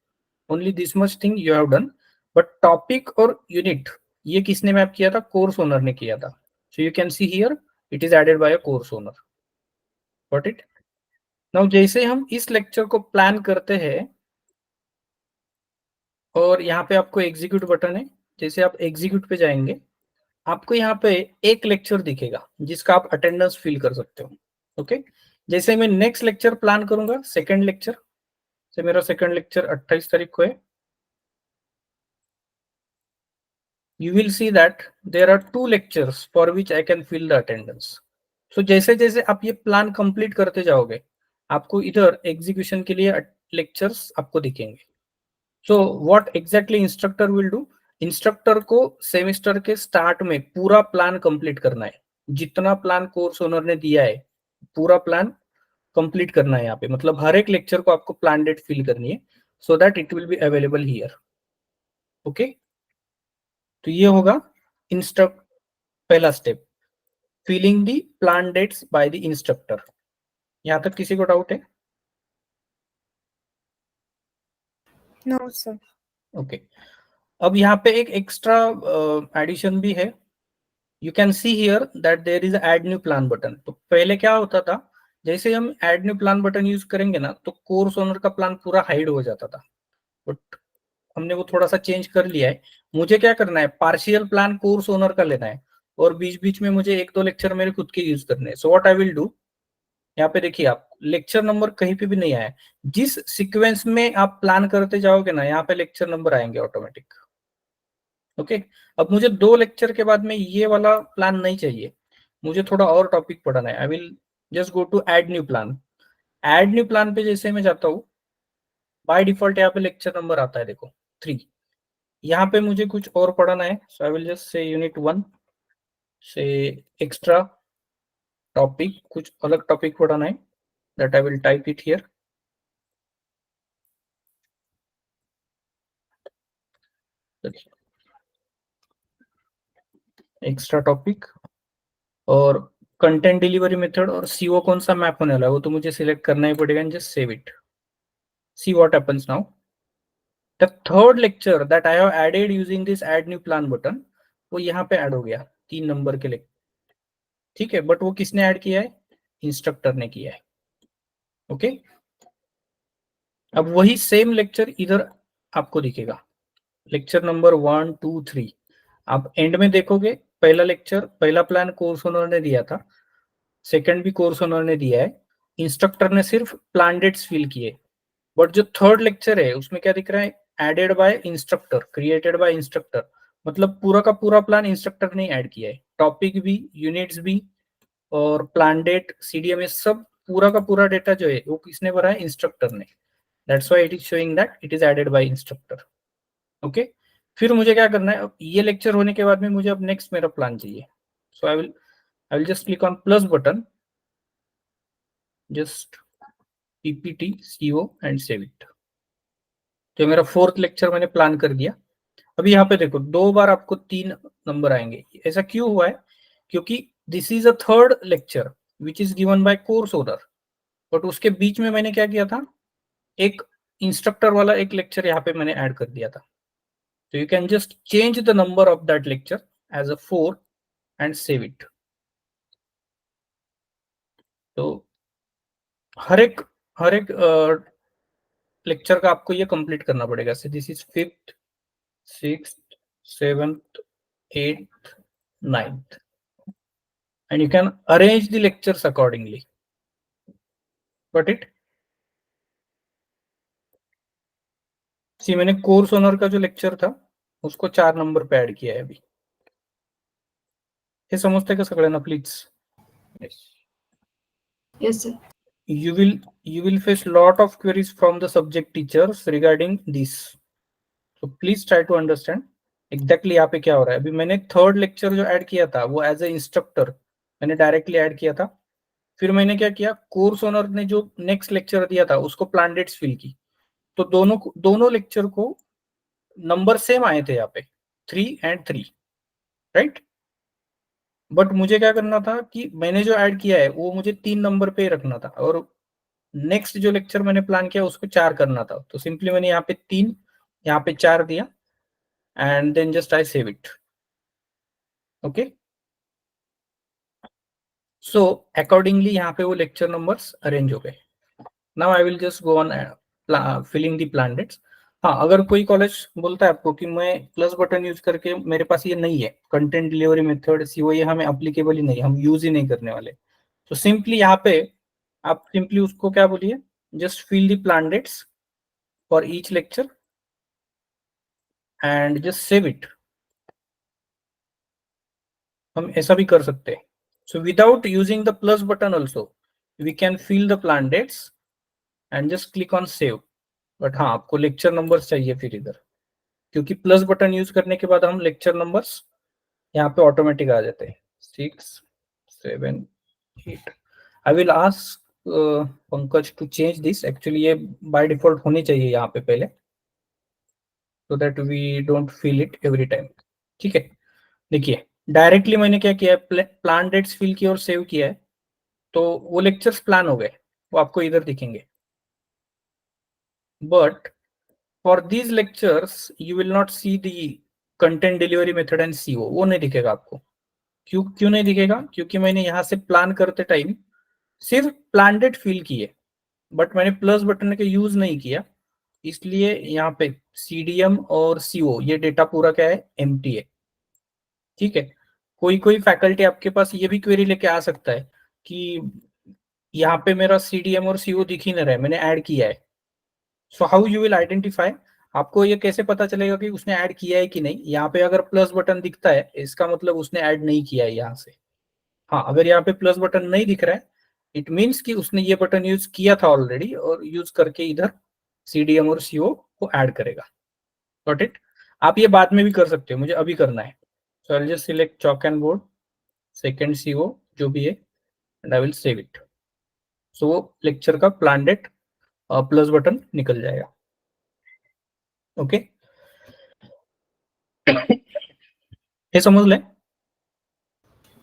Only this much thing you have done. But topic और यूनिट ये किसने मैप किया था, कोर्स ओनर ने किया था. So you can see here it is added by a course owner. Got it. Now जैसे हम इस लेक्चर को प्लान करते हैं और यहाँ पे आपको एग्जीक्यूट बटन है, जैसे आप एग्जीक्यूट पे जाएंगे आपको यहाँ पे एक लेक्चर दिखेगा जिसका आप अटेंडेंस फिल कर सकते हो. ओके, जैसे मैं नेक्स्ट लेक्चर प्लान करूंगा, सेकंड लेक्चर से मेरा सेकंड लेक्चर 28 तारीख को है, you will see that there are 2 lectures for which I can fill the attendance. So जैसे जैसे आप ये प्लान कंप्लीट करते जाओगे आपको इधर एग्जीक्यूशन के लिए लेक्चर्स आपको दिखेंगे. So what exactly instructor will do, instructor को सेमेस्टर के स्टार्ट में पूरा प्लान कंप्लीट करना है. जितना प्लान कोर्स ओनर ने दिया है पूरा प्लान कंप्लीट करना है. यहाँ पे मतलब हर एक लेक्चर को आपको प्लान डेट फिल करनी है so that it will be available here. Okay, तो ये होगा इंस्ट्रक्ट पहला step, filling the plan dates by the instructor. यहाँ तक किसी को डाउट है? No, sir. ओके, अब यहाँ पे एक एक्स्ट्रा एडिशन भी है. You can see here that there is add new plan button. तो पहले क्या होता था, जैसे हम add new plan button use करेंगे ना तो कोर्स ओनर का प्लान पूरा हाइड हो जाता था. बट हमने वो थोड़ा सा चेंज कर लिया है. मुझे क्या करना है, पार्शियल प्लान कोर्स ओनर का लेना है और बीच बीच में मुझे एक दो लेक्चर मेरे खुद के यूज करने हैं. So what I will do, यहाँ पे देखिए आप लेक्चर नंबर कहीं पे भी नहीं आया. जिस सीक्वेंस में आप प्लान करते जाओगे ना यहाँ पे लेक्चर नंबर आएंगे ऑटोमेटिक. ओके, अब मुझे 2 लेक्चर के बाद में ये वाला प्लान नहीं चाहिए, मुझे थोड़ा और टॉपिक पढ़ना है. I will just go to add new plan. Add new plan पे जैसे मैं जाता हूँ बाय डिफॉल्ट यहाँ पे लेक्चर नंबर आता है, देखो 3. यहाँ पे मुझे कुछ और पढ़ना है. So I will just say unit 1 से एक्स्ट्रा टॉपिक, कुछ अलग टॉपिक पढ़ना है. That I will type it here. Extra topic और कंटेंट डिलीवरी मेथड और सीओ कौन सा मैप होने वाला है वो तो मुझे सिलेक्ट करना ही पड़ेगा. Just save it. See what happens now, the third lecture that I have added using this add new plan button वो यहाँ पे ऐड हो गया 3 नंबर के लिए. ठीक है, बट वो किसने ऐड किया है? इंस्ट्रक्टर ने किया है। ओके, अब वही सेम लेक्चर इधर आपको दिखेगा, लेक्चर नंबर 1 2 3। आप एंड में देखोगे, पहला लेक्चर, पहला प्लान कोर्स ओनर ने दिया था, सेकंड भी कोर्स ओनर ने दिया है, इंस्ट्रक्टर ने सिर्फ प्लान डेट्स फिल किए। बट जो थर्ड लेक्चर है उसमें क्या दिख रहा है? Added by instructor, created by instructor. मतलब पूरा का पूरा प्लान इंस्ट्रक्टर ने ऐड किया है, टॉपिक भी, यूनिट्स भी, और प्लान डेट, सीडीएमएस, सब पूरा का पूरा डेटा जो है वो किसने भरा है? इंस्ट्रक्टर ने। That's why it is showing that it is added by instructor. Okay, फिर मुझे क्या करना है? अब ये लेक्चर होने के बाद में मुझे अब नेक्स्ट मेरा प्लान चाहिए। So I will just click on plus button, just PPT CO and save it. तो मेरा फोर्थ लेक्चर मैंने प्लान कर दिया। अभी यहाँ पे देखो, 2 बार आपको 3 नंबर आएंगे। ऐसा क्यों हुआ है? क्योंकि this is a third lecture which is given bye course owner, but उसके बीच में मैंने क्या किया था? एक इंस्ट्रक्टर वाला एक लेक्चर यहाँ पे मैंने ऐड कर दिया था। तो you can just change the number of that lecture as a 4 and save it. तो हर एक लेक्चर का आपको ये कंप्लीट करना पड़ेगा। So this is 5th 6th 7th 8th 9th, and you can arrange the lectures accordingly. Got it? सी मैंने course owner का जो लेक्चर था उसको 4 नंबर पे ऐड किया है अभी। हे समजते का सगळ्यांना please? Yes, sir. You will face lot of queries from the subject teachers regarding this, so please try to understand exactly यहाँ पे क्या हो रहा है। अभी मैंने थर्ड लेक्चर जो ऐड किया था वो एज ए इंस्ट्रक्टर मैंने डायरेक्टली ऐड किया था। फिर मैंने क्या किया? कोर्स ओनर ने जो नेक्स्ट लेक्चर दिया था उसको प्लान डेट्स फिल की। तो दोनों लेक्चर को नंबर सेम आए थे यहाँ पे, 3 and 3, राइट? बट मुझे क्या करना था कि मैंने जो ऐड किया है वो मुझे 3 नंबर पे रखना था, और नेक्स्ट जो लेक्चर मैंने प्लान किया उसको 4 करना था। तो सिंपली मैंने यहाँ पे 3, यहाँ पे 4 दिया, and then just I save it. Okay, so accordingly यहाँ पे वो लेक्चर नंबर्स अरेंज हो गए। Now I will just go on filling the plan dates. हाँ, अगर कोई कॉलेज बोलता है आपको कि मैं प्लस बटन यूज करके, मेरे पास ये नहीं है, कंटेंट डिलीवरी मेथड सीओ, ये हमें अप्लीकेबल ही नहीं, हम यूज ही नहीं करने वाले, तो सिंपली यहाँ पे आप सिंपली उसको क्या बोलिए? Just fill the plan dates for each lecture and just save it. हम ऐसा भी कर सकते हैं। So without using the plus button also we can fill the plan dates and just click on save. But हाँ, आपको lecture numbers चाहिए फिर इधर, क्योंकि प्लस बटन यूज करने के बाद हम लेक्चर नंबर्स यहाँ पे ऑटोमेटिक आ जाते हैं, 6 7 8। I will ask Pankaj to change this. Actually ये बाय डिफॉल्ट होनी चाहिए यहाँ पे पहले, so that we don't feel it every time. ठीक है, देखिए डायरेक्टली मैंने क्या किया है? प्लान डेट्स फिल किया और सेव किया है, तो वो लेक्चर्स प्लान हो गए, वो आपको इधर दिखेंगे। But for these lectures you will not see the content delivery method and CO, वो नहीं दिखेगा आपको। क्यों नहीं दिखेगा? क्योंकि मैंने यहाँ से प्लान करते टाइम सिर्फ प्लान डेट फिल किए, बट मैंने प्लस बटन का यूज नहीं किया, इसलिए यहाँ पे सीडीएम और सीओ ये डेटा पूरा क्या है? एम्प्टी है। ठीक है, कोई फैकल्टी आपके पास ये भी क्वेरी लेके आ सकता है कि यहाँ पे मेरा सीडीएम और सीओ दिख ही नहीं रहा है, मैंने ऐड किया है। So how you will identify? आपको ये कैसे पता चलेगा कि उसने ऐड किया है कि नहीं? यहाँ पे अगर प्लस बटन दिखता है इसका मतलब उसने ऐड नहीं किया है यहाँ से। हाँ, अगर यहाँ पे प्लस बटन नहीं दिख रहा है इट मीन्स कि उसने ये बटन यूज किया था ऑलरेडी, और यूज करके इधर सीडीएम और सीओ को ऐड करेगा। Got it? आप ये बाद में भी कर सकते हो, मुझे अभी करना है। So I will just select chalk and board, second CO जो भी है, and I will save it. So वो लेक्चर का प्लान डेट प्लस बटन निकल जाएगा। ओके, हे समजलंय?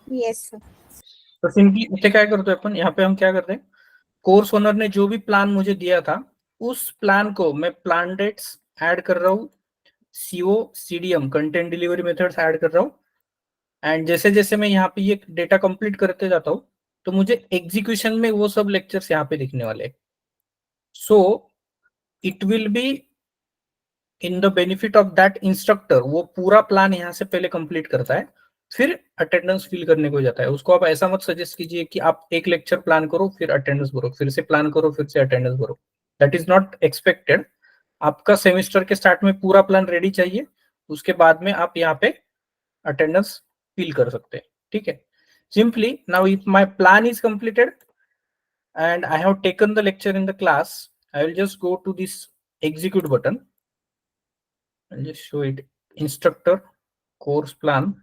Yes, sir. तो सिंपली इथे काय करतोय आपण? यहाँ पे हम क्या करते हैं? कोर्स ओनर ने जो भी प्लान मुझे दिया था उस प्लान को मैं प्लान डेट्स ऐड कर रहा हूँ, CO CDM content delivery methods add कर रहा हूँ, एंड जैसे जैसे मैं यहाँ पे ये डेटा कंप्लीट करते जाता हूँ तो मुझे एग्जीक्यूशन में वो सब लेक्चर्स यहाँ पे दिखने वाले हैं. So it will be in the benefit of that instructor, वो पूरा प्लान यहाँ से पहले कंप्लीट करता है, फिर अटेंडेंस फिल करने को जाता है. उसको आप ऐसा मत सजेस्ट कीजिए कि आप एक लेक्चर प्लान करो फिर अटेंडेंस भरो, फिर से प्लान करो फिर से अटेंडेंस भरो. That is not expected. आपका सेमेस्टर के स्टार्ट में पूरा प्लान रेडी चाहिए, उसके बाद में आप यहाँ पे अटेंडेंस फिल कर सकते हैं. ठीक है. Simply now if my plan is completed and I have taken the lecture in the class, I will just go to this execute button. I'll just show it. Instructor course plan.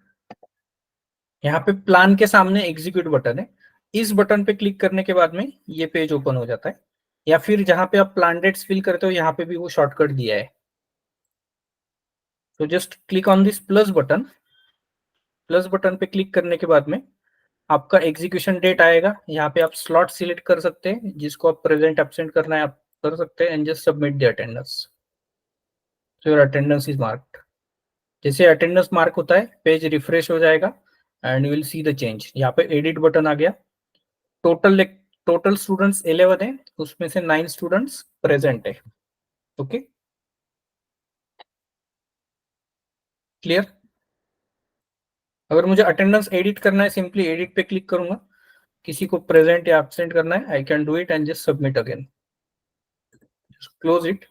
यहाँ पे plan के सामने execute button है. इस button पे click करने के बाद में ये पेज ओपन हो जाता है. या फिर जहां पे आप प्लान डेट्स फिल करते हो यहाँ पे भी वो शॉर्टकट दिया है. तो just click on this plus button. Plus button पे क्लिक करने के बाद में आपका एग्जीक्यूशन डेट आएगा. यहाँ पे आप स्लॉट सिलेक्ट कर सकते हैं, जिसको आप प्रेजेंट एब्सेंट करना है आप कर सकते हैं, and just submit the attendance. So your attendance is marked. जैसे अटेंडेंस मार्क होता है पेज रिफ्रेश हो जाएगा and you will see the change. यहाँ पे एडिट बटन आ गया. टोटल स्टूडेंट्स 11 है, उसमें से 9 स्टूडेंट्स प्रेजेंट है. Okay, clear. अगर मुझे अटेंडेंस एडिट करना है सिंपली एडिट पे क्लिक करूंगा. किसी को प्रेजेंट या एब्सेंट करना है I can do it and just submit again. Close it.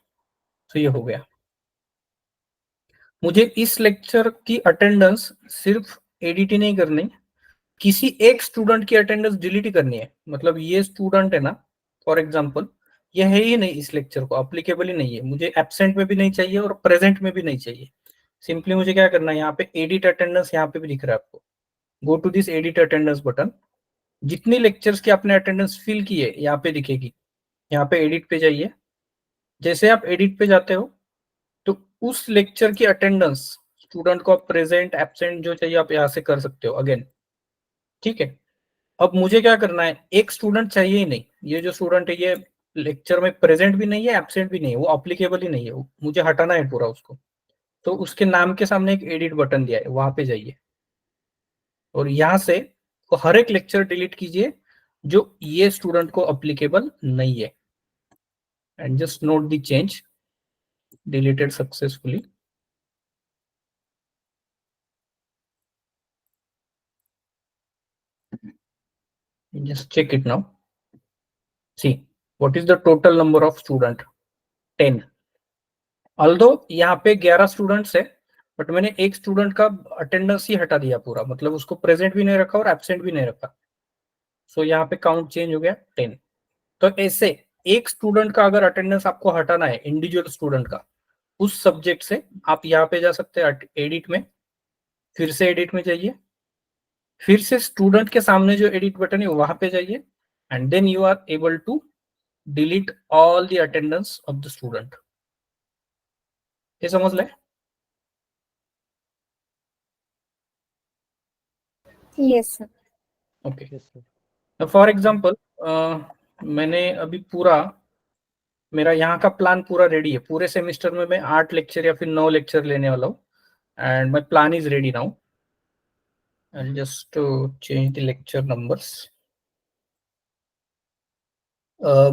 तो ये हो गया. मुझे इस लेक्चर की अटेंडेंस सिर्फ एडिट ही नहीं करनी, किसी एक स्टूडेंट की अटेंडेंस डिलीट ही करनी है. मतलब ये स्टूडेंट है ना, फॉर एग्जांपल ये है ही नहीं, इस लेक्चर को अप्लीकेबल ही नहीं है, मुझे एब्सेंट में भी नहीं चाहिए और प्रेजेंट में भी नहीं चाहिए. सिंपली मुझे क्या करना है, यहाँ पे एडिट अटेंडेंस यहाँ पे भी दिख रहा है आपको. Go to this edit attendance button. जितनी लेक्चर्स की आपने अटेंडेंस फिल की है यहाँ पे दिखेगी. यहाँ पे एडिट पे जाइए. जैसे आप एडिट पे जाते हो तो उस लेक्चर की अटेंडेंस स्टूडेंट को आप प्रेजेंट एब्सेंट जो चाहिए आप यहाँ से कर सकते हो अगेन. ठीक है. अब मुझे क्या करना है, एक स्टूडेंट चाहिए ही नहीं. ये जो स्टूडेंट है ये लेक्चर में प्रेजेंट भी नहीं है एब्सेंट भी नहीं है, वो अप्लीकेबल ही नहीं है, मुझे हटाना है पूरा उसको. तो उसके नाम के सामने एक एडिट बटन दिया है, वहां पे जाइए और यहाँ से तो हर एक लेक्चर डिलीट कीजिए जो ये स्टूडेंट को अप्लीकेबल नहीं है. And just note the change deleted successfully. Just check it now. See, what is the total number of student? 10. Although यहाँ पे 11 स्टूडेंट्स है, बट मैंने एक स्टूडेंट का अटेंडेंस ही हटा दिया पूरा, मतलब उसको प्रेजेंट भी नहीं रखा और एब्सेंट भी नहीं रखा. सो यहाँ पे काउंट चेंज हो गया 10. तो ऐसे एक स्टूडेंट का अगर अटेंडेंस आपको हटाना है, इंडिविजुअल स्टूडेंट का, उस सब्जेक्ट से आप यहाँ पे जा सकते हैं एडिट में. फिर से एडिट में जाइए, फिर से स्टूडेंट के सामने जो एडिट बटन है वहां पे जाइए and then you are able to delete all the attendance of the student. ये समझ ले. Yes, sir. Okay. For example मैंने अभी पूरा मेरा यहाँ का प्लान पूरा रेडी है. पूरे सेमेस्टर में मैं 8 लेक्चर या फिर 9 लेक्चर लेने वाला हूँ and my plan is ready now. I'll just change the lecture numbers.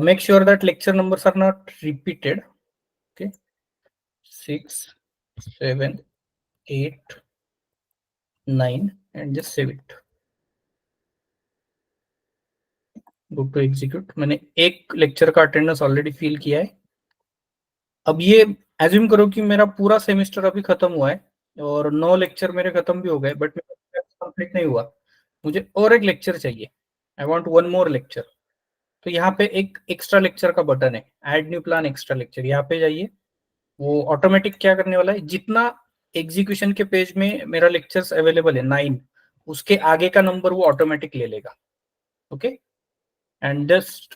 Make sure that lecture numbers are not repeated. Okay, 6, 7, 8, 9 and just save it. Go to execute. मैंने एक lecture का attendance already fill किया है. अब ये assume करो कि मेरा पूरा सेमेस्टर अभी खत्म हुआ है और 9 लेक्चर मेरे खत्म भी हो गए, बट मेरा कंप्लीट नहीं हुआ. मुझे और एक लेक्चर चाहिए. I want one more lecture. तो यहाँ पे एक एक्स्ट्रा लेक्चर का बटन है, add new plan extra lecture. यहाँ पे जाइए. वो ऑटोमेटिक क्या करने वाला है, जितना एग्जीक्यूशन के पेज में मेरा लेक्चर्स अवेलेबल है 9, उसके आगे का नंबर वो ऑटोमेटिक ले लेगा. ओके. एंड जस्ट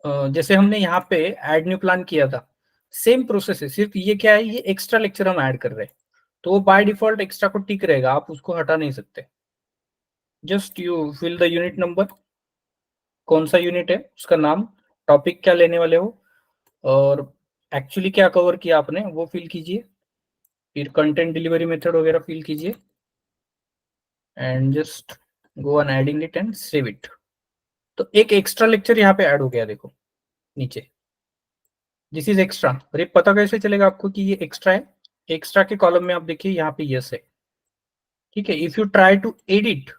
जैसे हमने यहाँ पे ऐड न्यू प्लान किया था, सेम प्रोसेस है. सिर्फ ये क्या है, ये एक्स्ट्रा लेक्चर हम ऐड कर रहे हैं, तो वो बाय डिफॉल्ट एक्स्ट्रा को टिक रहेगा, आप उसको हटा नहीं सकते. Just you fill the unit number, कौन सा यूनिट है, उसका नाम, टॉपिक क्या लेने वाले हो और एक्चुअली क्या कवर किया आपने वो फिल कीजिए. फिर कंटेंट डिलीवरी मेथड वगैरह फिल कीजिए and just go on adding it and save it. तो एक एक्स्ट्रा लेक्चर यहाँ पे ऐड हो गया, देखो नीचे, दिस इज एक्स्ट्रा। और ये पता कैसे चलेगा आपको कि ये एक्स्ट्रा है? एक्स्ट्रा के कॉलम में आप देखिए यहाँ पे यस है, ठीक है। If you try to edit,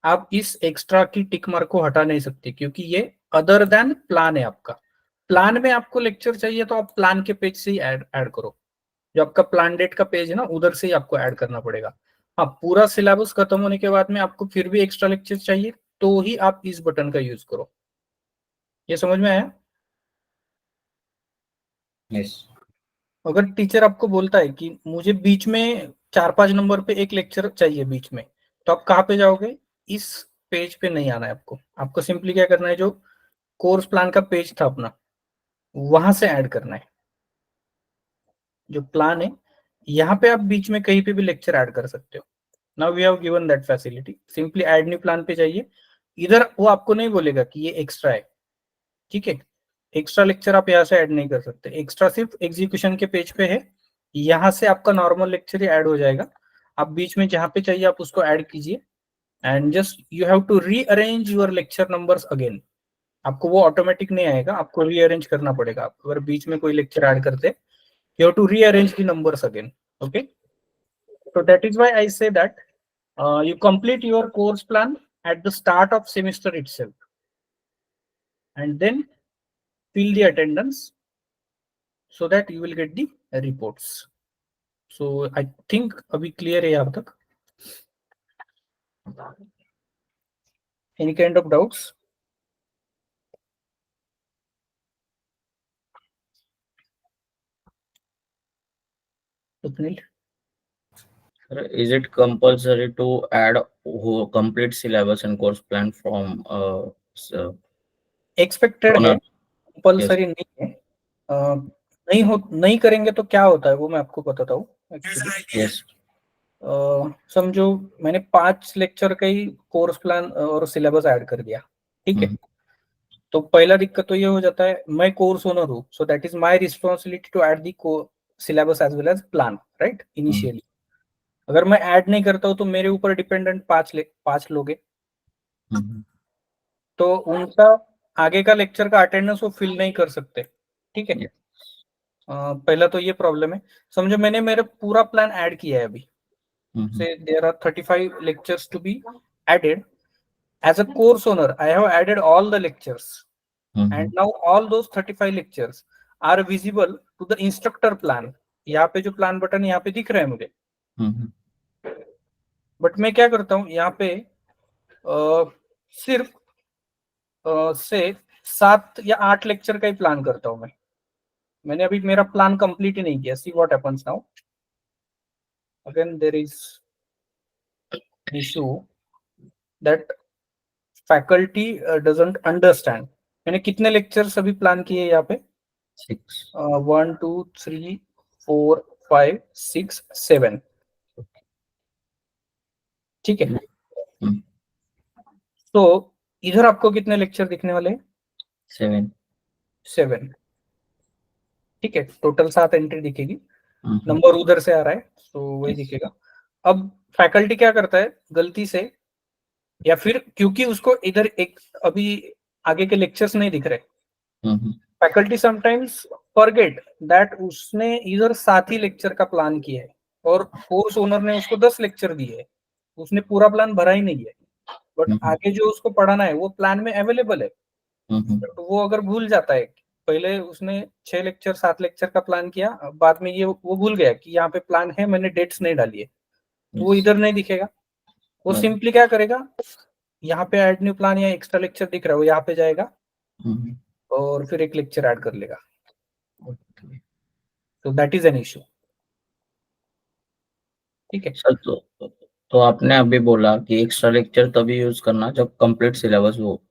आप इस एक्स्ट्रा की टिक मार्क को हटा नहीं सकते, क्योंकि ये अदर देन प्लान है आपका। प्लान में आपको लेक्चर चाहिए तो आप प्लान के पेज से ही ऐड करो, जो आपका प्लान डेट का पेज है ना, उधर से ही आपको ऐड करना पड़ेगा। हाँ, पूरा सिलेबस खत्म होने के बाद में आपको फिर भी एक्स्ट्रा लेक्चर चाहिए तो ही आप इस बटन का यूज करो। ये समझ में आया? Yes. अगर टीचर आपको बोलता है कि मुझे बीच में 4-5 नंबर पे एक लेक्चर चाहिए बीच में, तो आप कहाँ पे जाओगे? इस पेज पे नहीं आना है आपको। आपको सिंपली क्या करना है, जो कोर्स प्लान का पेज था अपना, वहां से ऐड करना है। जो प्लान है, यहाँ पे आप बीच में कहीं पे भी लेक्चर ऐड कर सकते हो। Now we have given that facility. Simply add new plan पे जाइए। इधर वो आपको नहीं बोलेगा कि ये एक्स्ट्रा है, ठीक है। एक्स्ट्रा लेक्चर आप यहाँ से ऐड नहीं कर सकते। एक्स्ट्रा सिर्फ एग्जीक्यूशन के पेज पे है, यहाँ से आपका नॉर्मल लेक्चर ही ऐड हो जाएगा। आप बीच में जहाँ पे चाहिए आप उसको ऐड कीजिए, and just you have to rearrange your lecture numbers again. आपको वो ऑटोमेटिक नहीं आएगा, आपको रीअरेंज करना पड़ेगा। आप अगर बीच में कोई लेक्चर ऐड करते, you have to rearrange the numbers again. Okay, so that is why I say that you complete your course plan at the start of semester itself, and then fill the attendance so that you will get the reports. So I think abhi clear hai yahan tak. Any kind of doubts? Swapnil? Sir, is it compulsory to add complete syllabus and course plan from Expected है, donor? Yes. Compulsory नहीं है। नहीं करेंगे तो क्या होता है वो मैं आपको बताता हूँ एक्चुअली। Yes. समझो मैंने 5 लेक्चर का ही कोर्स प्लान और सिलेबस ऐड कर दिया, ठीक है। तो पहला दिक्कत तो ये हो जाता है, मैं कोर्स ओनर हूँ, so that is my responsibility to add the syllabus as well as plan, right, initially. अगर मैं ऐड नहीं करता हूँ तो मेरे ऊपर डिपेंडेंट 5 लोग हैं, तो उनका आगे का लेक्चर का अटेंडेंस वो फिल नहीं कर सकते, ठीक है। पहला तो ये प्रॉब्लम है। समझो मैंने मेरा पूरा प्लान ऐड किया है अभी, so there are 35 lectures to be added. As a course owner, I have added all the lectures, and now all those 35 lectures are visible to the instructor plan. यहाँ पे जो प्लान बटन यहाँ पे दिख रहा है मुझे, बट मैं क्या करता हूँ यहाँ पे सिर्फ से 7 या 8 लेक्चर का ही प्लान करता हूँ मैं। मैंने अभी मेरा प्लान कंप्लीट ही नहीं किया। See what happens now, again there is issue that faculty doesn't understand. मैंने कितने लेक्चर्स अभी प्लान किए यहाँ पे? 6. 1 2 3 4 5 6 7, ठीक है। तो इधर आपको कितने लेक्चर दिखने वाले हैं? 7, ठीक है। टोटल 7 एंट्री दिखेगी, नंबर उधर से आ रहा है तो वही दिखेगा। अब फैकल्टी क्या करता है गलती से, या फिर क्योंकि उसको इधर एक अभी आगे के लेक्चर्स नहीं दिख रहे, फैकल्टी समटाइम्स फॉरगेट दैट उसने इधर 7 ही लेक्चर का प्लान किया है और कोर्स ओनर ने उसको 10 लेक्चर दिए है, उसने पूरा प्लान भरा ही नहीं है। बट आगे जो उसको पढ़ाना है वो प्लान में अवेलेबल है, तो वो अगर भूल जाता है, पहले उसने 6 लेक्चर 7 लेक्चर का प्लान किया, बाद में ये वो भूल गया कि यहाँ पे प्लान है, मैंने डेट्स नहीं डाली है, तो वो इधर नहीं दिखेगा। वो सिंपली क्या करेगा, यहाँ पे ऐड न्यू प्लान या एक्स्ट्रा लेक्चर दिख रहा है, वो यहाँ पे जाएगा और फिर एक लेक्चर ऐड कर लेगा। तो दैट इज एन इशू, ठीक है। सर, तो आपने अभी बोला कि एक्स्ट्रा लेक्चर तभी यूज करना जब कंप्लीट सिलेबस हो,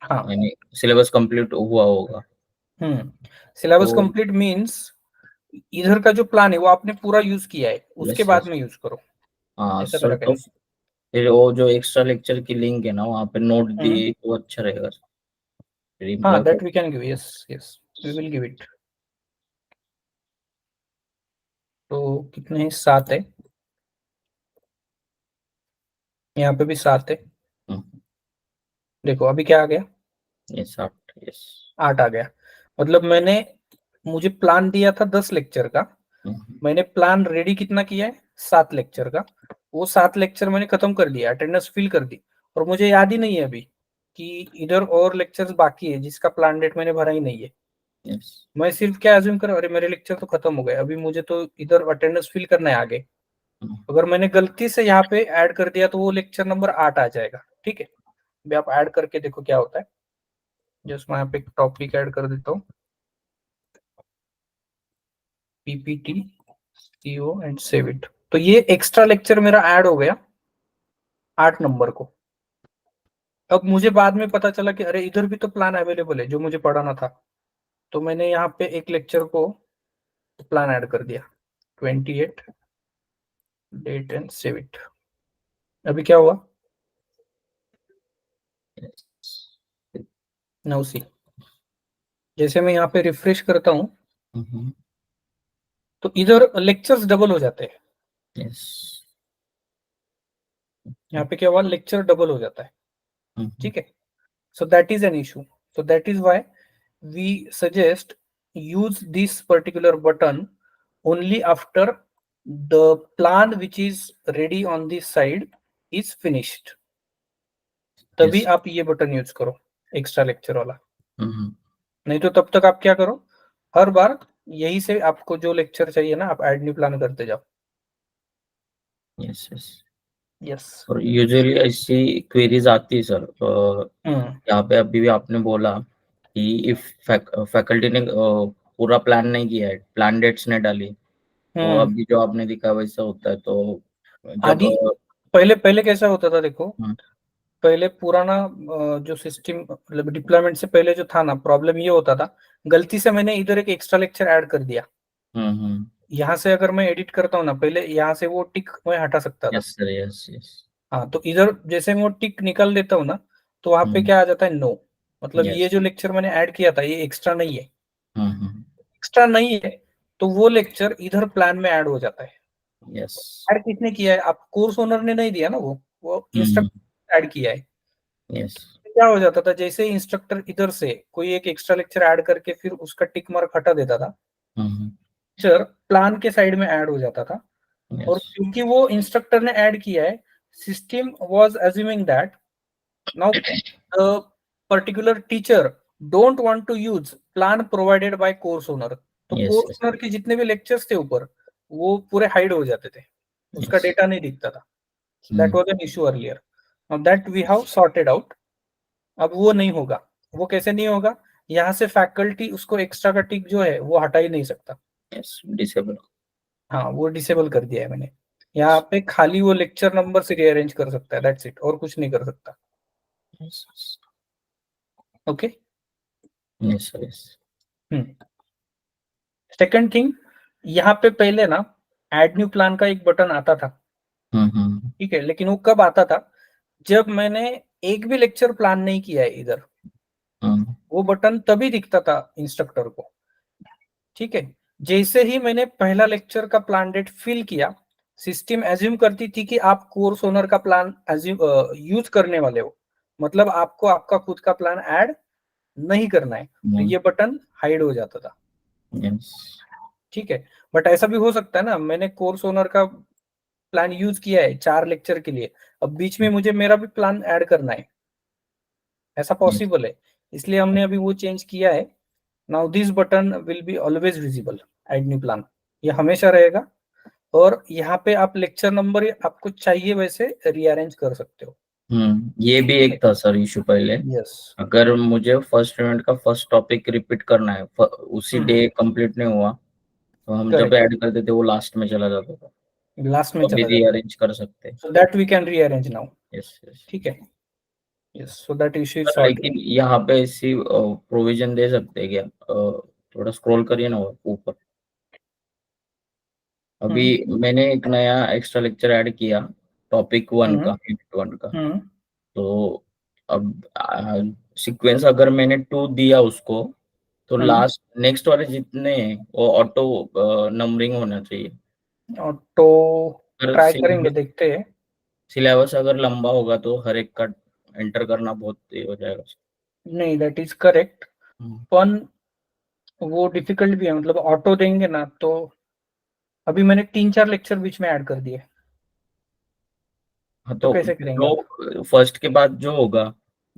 हाँ, यानी सिलेबस कंप्लीट हुआ होगा। सिलेबस तो कंप्लीट मींस इधर का जो प्लान है वो आपने पूरा यूज किया है, उसके यस, बाद यस। में यूज करो, हाँ ऐसा सर, मेरा तो कहना फिर वो जो एक्स्ट्रा लेक्चर की लिंक है ना, वहाँ पे नोट है। दिए तो अच्छा रहेगा सर। फिर हाँ, मतलब that we can give, yes yes, we will give it. तो कितने हैं? 7 है। यहाँ पे भी 7 है। हम्म, देखो अभी क्या आ गया, yes 8, yes 8 आ गया। मतलब मुझे प्लान दिया था 10 लेक्चर का, हम्म, मैंने प्लान रेडी कितना किया है, 7 लेक्चर का। वो 7 लेक्चर मैंने खत्म कर दिया, अटेंडेंस फिल कर दी, और मुझे याद ही नहीं है अभी कि इधर और लेक्चर्स बाकी है जिसका प्लान डेट मैंने भरा ही नहीं है। yes मैं सिर्फ क्या अज्यूम कर, अरे मेरे लेक्चर तो खत्म हो गए, अभी मुझे तो इधर अटेंडेंस फिल करना है आगे। हम्म, अगर मैंने गलती से यहाँ पे ऐड कर दिया तो वो लेक्चर नंबर 8 आ जाएगा। ठीक है, अभी आप ऐड करके देखो क्या होता है। जस्ट मैं यहाँ पे टॉपिक ऐड कर देता हूँ, PPT CO and save it. तो ये एक्स्ट्रा लेक्चर मेरा ऐड हो गया 8 नंबर को। अब मुझे बाद में पता चला कि अरे इधर भी तो प्लान अवेलेबल है जो मुझे पढ़ाना था, तो मैंने यहाँ पे एक लेक्चर को प्लान ऐड कर दिया, 28 डेट एंड सेव इट। अभी क्या हुआ, yes नाउ सी, जैसे मैं यहाँ पे रिफ्रेश करता हूँ हम्म, तो इधर लेक्चर्स डबल हो जाते हैं। yes यहाँ पे क्या हुआ, लेक्चर डबल हो जाता है। हम्म, ठीक है, so that is an issue, so that is why we suggest use this particular button only after the plan which is ready on this side is finished, तभी yes आप ये बटन यूज करो, extra lecture वाला। हम्म, नहीं तो तब तक आप क्या करो, हर बार यही से आपको जो लेक्चर चाहिए ना आप ऐड न्यू प्लान करते जाओ। yes yes yes. और यूजुअली ऐसी क्वेरीज आती है सर, हम्म यहाँ पे अभी भी आपने बोला कि इफ फैकल्टी ने पूरा प्लान नहीं किया है, प्लान डेट्स नहीं डाली, तो हम्म। अभी जो आपने दिखा वैसा होता है। तो जब आदि पहले पहले कैसा होता था देखो, हम्म पहले पुराना जो सिस्टम मतलब डिप्लॉयमेंट से पहले जो था ना, प्रॉब्लम ये होता था, गलती से मैंने इधर एक एक्स्ट्रा लेक्चर ऐड कर दिया, हम्म, यहाँ से अगर मैं एडिट करता हूँ ना, पहले यहाँ से वो टिक मैं हटा सकता था। यस सर यस यस हाँ, तो इधर जैसे मैं वो टिक निकाल देता हूँ ना, तो वहां पे क्या आ जाता है, नो, मतलब ये यस जो लेक्चर मैंने ऐड किया था ये एक्स्ट्रा नहीं है। हम्म एक्स्ट्रा नहीं है तो वो लेक्चर इधर प्लान में ऐड हो जाता है। यस ऐड किसने किया है, आप कोर्स ओनर ने नहीं दिया ना, वो हम्म इंस्ट्रक्टर ऐड किया है। यस क्या हो जाता था, जैसे इंस्ट्रक्टर इधर से कोई एक एक्स्ट्रा लेक्चर ऐड करके फिर उसका टिक मार्क हटा देता था, हम्म लेक्चर प्लान के साइड में ऐड हो जाता था। और यस क्योंकि वो इंस्ट्रक्टर ने ऐड किया है, system was assuming that now the particular teacher don't want to use plan provided by course owner. तो यस कोर्स ओनर के जितने भी लेक्चर्स थे ऊपर वो पूरे हाइड हो जाते थे, उसका यस डेटा नहीं दिखता था। That was an issue earlier, now that we have sorted out. अब वो नहीं होगा। वो कैसे नहीं होगा, यहाँ से फैकल्टी उसको एक्स्ट्रा का टिक जो है वो हटा ही नहीं सकता। यस डिसेबल हाँ, वो डिसेबल कर दिया है मैंने। यहाँ पे खाली वो लेक्चर नंबर से रीअरेंज कर सकता है, दैट्स इट, और कुछ नहीं कर सकता। Yes okay. Yes sir yes hmm. Second thing, यहाँ पे पहले ना एड न्यू प्लान का एक बटन आता था। हम्म ठीक है, लेकिन वो कब आता था, जब मैंने एक भी लेक्चर प्लान नहीं किया है इधर, हम्म वो बटन तभी दिखता था इंस्ट्रक्टर को। ठीक है, जैसे ही मैंने पहला लेक्चर का प्लान डेट फिल किया, सिस्टम एज्यूम करती थी कि आप कोर्स ओनर का प्लान यूज करने वाले हो, मतलब आपको आपका खुद का प्लान ऐड नहीं करना है, तो ये बटन हाइड हो जाता था। यस ठीक है, बट ऐसा भी हो सकता है ना, मैंने कोर्स ओनर का प्लान यूज किया है 4 लेक्चर के लिए, अब बीच में मुझे मेरा भी प्लान ऐड करना है, ऐसा यस पॉसिबल है। इसलिए हमने अभी वो चेंज किया है। Now this button will be always visible, add new plan, ये हमेशा रहेगा। और यहाँ पे आप लेक्चर नंबर आपको चाहिए वैसे रीअरेंज कर सकते हो। ये भी एक था सर इशू पहले। यस। अगर मुझे फर्स्ट इवेंट का फर्स्ट टॉपिक रिपीट करना है, उसी डे कंप्लीट नहीं हुआ, तो हम जब करेक्ट, ऐड करते थे वो लास्ट में चला जाता था, लास्ट में तो अभी चला जाता है, रीअरेंज कर सकते हैं। So that we can rearrange now. Yes yes ठीक है, yes, so that issue is sir, sorted. लेकिन यहाँ पे ऐसी प्रोविजन दे सकते हैं क्या? थोड़ा स्क्रॉल करिए ना ऊपर। अभी हम्म मैंने एक नया एक्स्ट्रा लेक्चर ऐड किया, टॉपिक 1 हम्म का, यूनिट 1 का। हम्म तो अब सीक्वेंस अगर मैंने 2 दिया उसको, तो हम्म। लास्ट नेक्स्ट वाले जितने हैं वो ऑटो नंबरिंग होना चाहिए। और तो अगर ट्राई सेम करेंगे, देखते हैं। सिलेबस अगर लंबा होगा तो हर एक का एंटर करना बहुत ये हो जाएगा। नहीं, दैट इज करेक्ट, पण वो डिफिकल्ट भी है, मतलब ऑटो देंगे ना तो अभी मैंने 3-4 लेक्चर बीच में ऐड कर दिए, हाँ, तो तो कैसे करेंगे आप? जो फर्स्ट के बाद जो होगा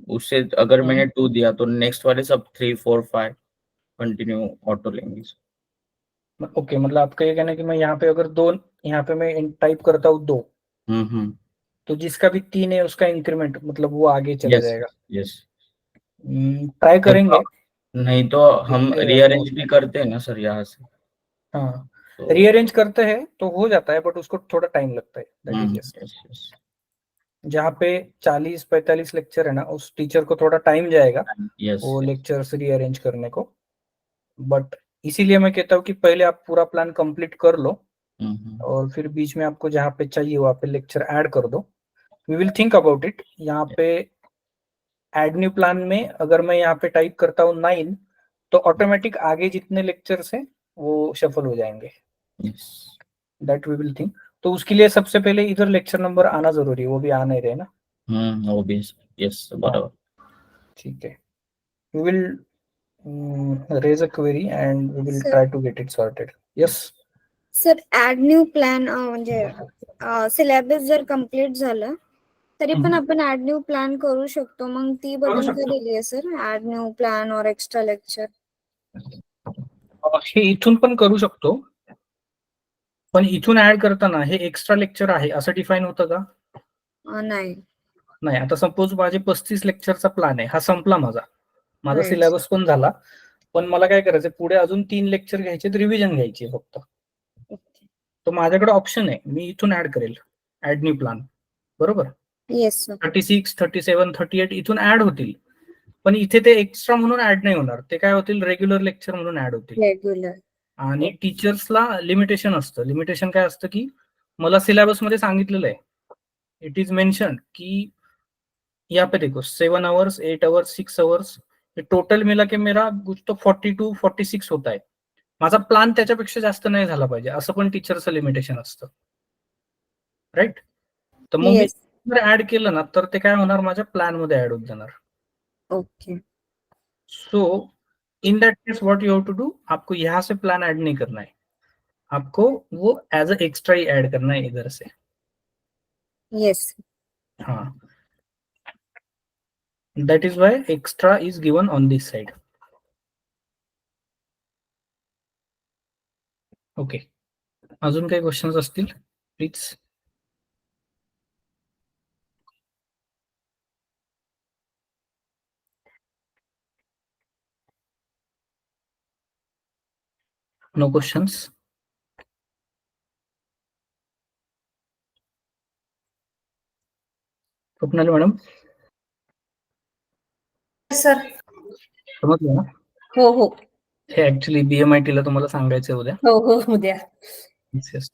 उससे अगर मैंने 2 दिया तो नेक्स्ट वाले सब 3 4 5 कंटिन्यू ऑटो लेंगे। ओके, मतलब आपका ये कहना है कि मैं यहाँ पे अगर 2, यहाँ पे मैं टाइप करता हूँ 2, हम्म। तो जिसका भी 3 है उसका इंक्रीमेंट मतलब वो आगे चला यस जाएगा। यस। ट्राई करेंगे, नहीं तो हम देखते हैं अगर रीअरेंज होता भी है। करते हैं ना सर यहाँ से, हाँ, तो रीअरेंज करते हैं तो हो जाता है, बट उसको थोड़ा टाइम लगता है, that is yes. Yes yes जहाँ पे 40-45 लेक्चर है ना, उस टीचर को थोड़ा टाइम जाएगा यस। वो लेक्चर्स रीअरेंज करने को, बट इसीलिए मैं कहता हूँ कि पहले आप पूरा प्लान कंप्लीट कर लो, और फिर बीच में आपको जहाँ पे चाहिए वहाँ पे लेक्चर ऐड कर दो। We will think about it. यहाँ पे ऐड न्यू प्लान में अगर मैं यहाँ पे टाइप करता हूँ 9, तो ऑटोमेटिक आगे जितने लेक्चर्स हैं वो शफल हो जाएंगे, yes. That we will think. तो उसके लिए सबसे पहले इधर लेक्चर नंबर आना जरूरी है, वो भी आ नहीं रहे ना। वो भी यस हाँ, बराबर। ठीक है, we will raise a query and we will Sir, try to get it sorted. Yes. Sir add new plan म्हणजे सिलेबस जर कम्प्लीट झालं तरी पण आपण ऍड न्यू प्लॅन करू शकतो, मग ती करू बटन शकतो. का दिली आहे सर, ऍड न्यू प्लॅन और एक्स्ट्रा लेक्चर? हे इथून पण करू शकतो, पण इथून ऍड करताना हे एक्स्ट्रा लेक्चर आहे असं डिफाईन होतं का? नाही. नाही. आता सपोज माझे 35 लेक्चरचा प्लॅन आहे, हा संपला माझा Right. सिलेबस पण झाला, पण मला काय करायचं, पुढे अजून 3 लेक्चर घ्यायचे, रिव्हिजन घ्यायची फक्त. तर माझ्याकडे ऑप्शन आहे, मी इथून ऍड करेल ऍड न्यू प्लॅन, बरोबर? Yes sir. 36, 37, 38 इथून ऍड होतील, पण इथे ते एक्स्ट्रा म्हणून ऍड नाही होणार, ते काय होतील, रेग्युलर लेक्चर म्हणून ऍड होतील. रेग्युलर. आणि टीचर्सला लिमिटेशन असतं. लिमिटेशन काय असतं की मला सिलेबस मध्ये सांगितलेलं आहे, इट इज मेन्शन की यहाँ पे देखो 7 आवर्स 8 आवर्स 6 आवर्स, टोटल मिला के मेरा कुछ तो 42-46 होता है. माझा प्लान त्याच्यापेक्षा जास्त नाही झाला पाहिजे, असं पण टीचरचं लिमिटेशन असतं, राईट? तर मग मी येस. जर ऍड केलं ना तर ते काय होणार, माझ्या प्लॅन मध्ये ऍड होत जाणार. Okay. So in that case what you have to do, आपको यहाँ से प्लान ऐड नहीं करना है, आपको वो एज अ एक्स्ट्रा ही ऐड करना है इधर से. येस. हाँ, that is why extra is given on this side. Okay, अजून काही क्वेश्चन्स असतील please. No questions? Swapnali madam sir. समजलं ना? हो हो हे ऍक्च्युली बीएमआयटी ला तुम्हाला सांगायचं उद्या. हो हो उद्या. Yes, yes.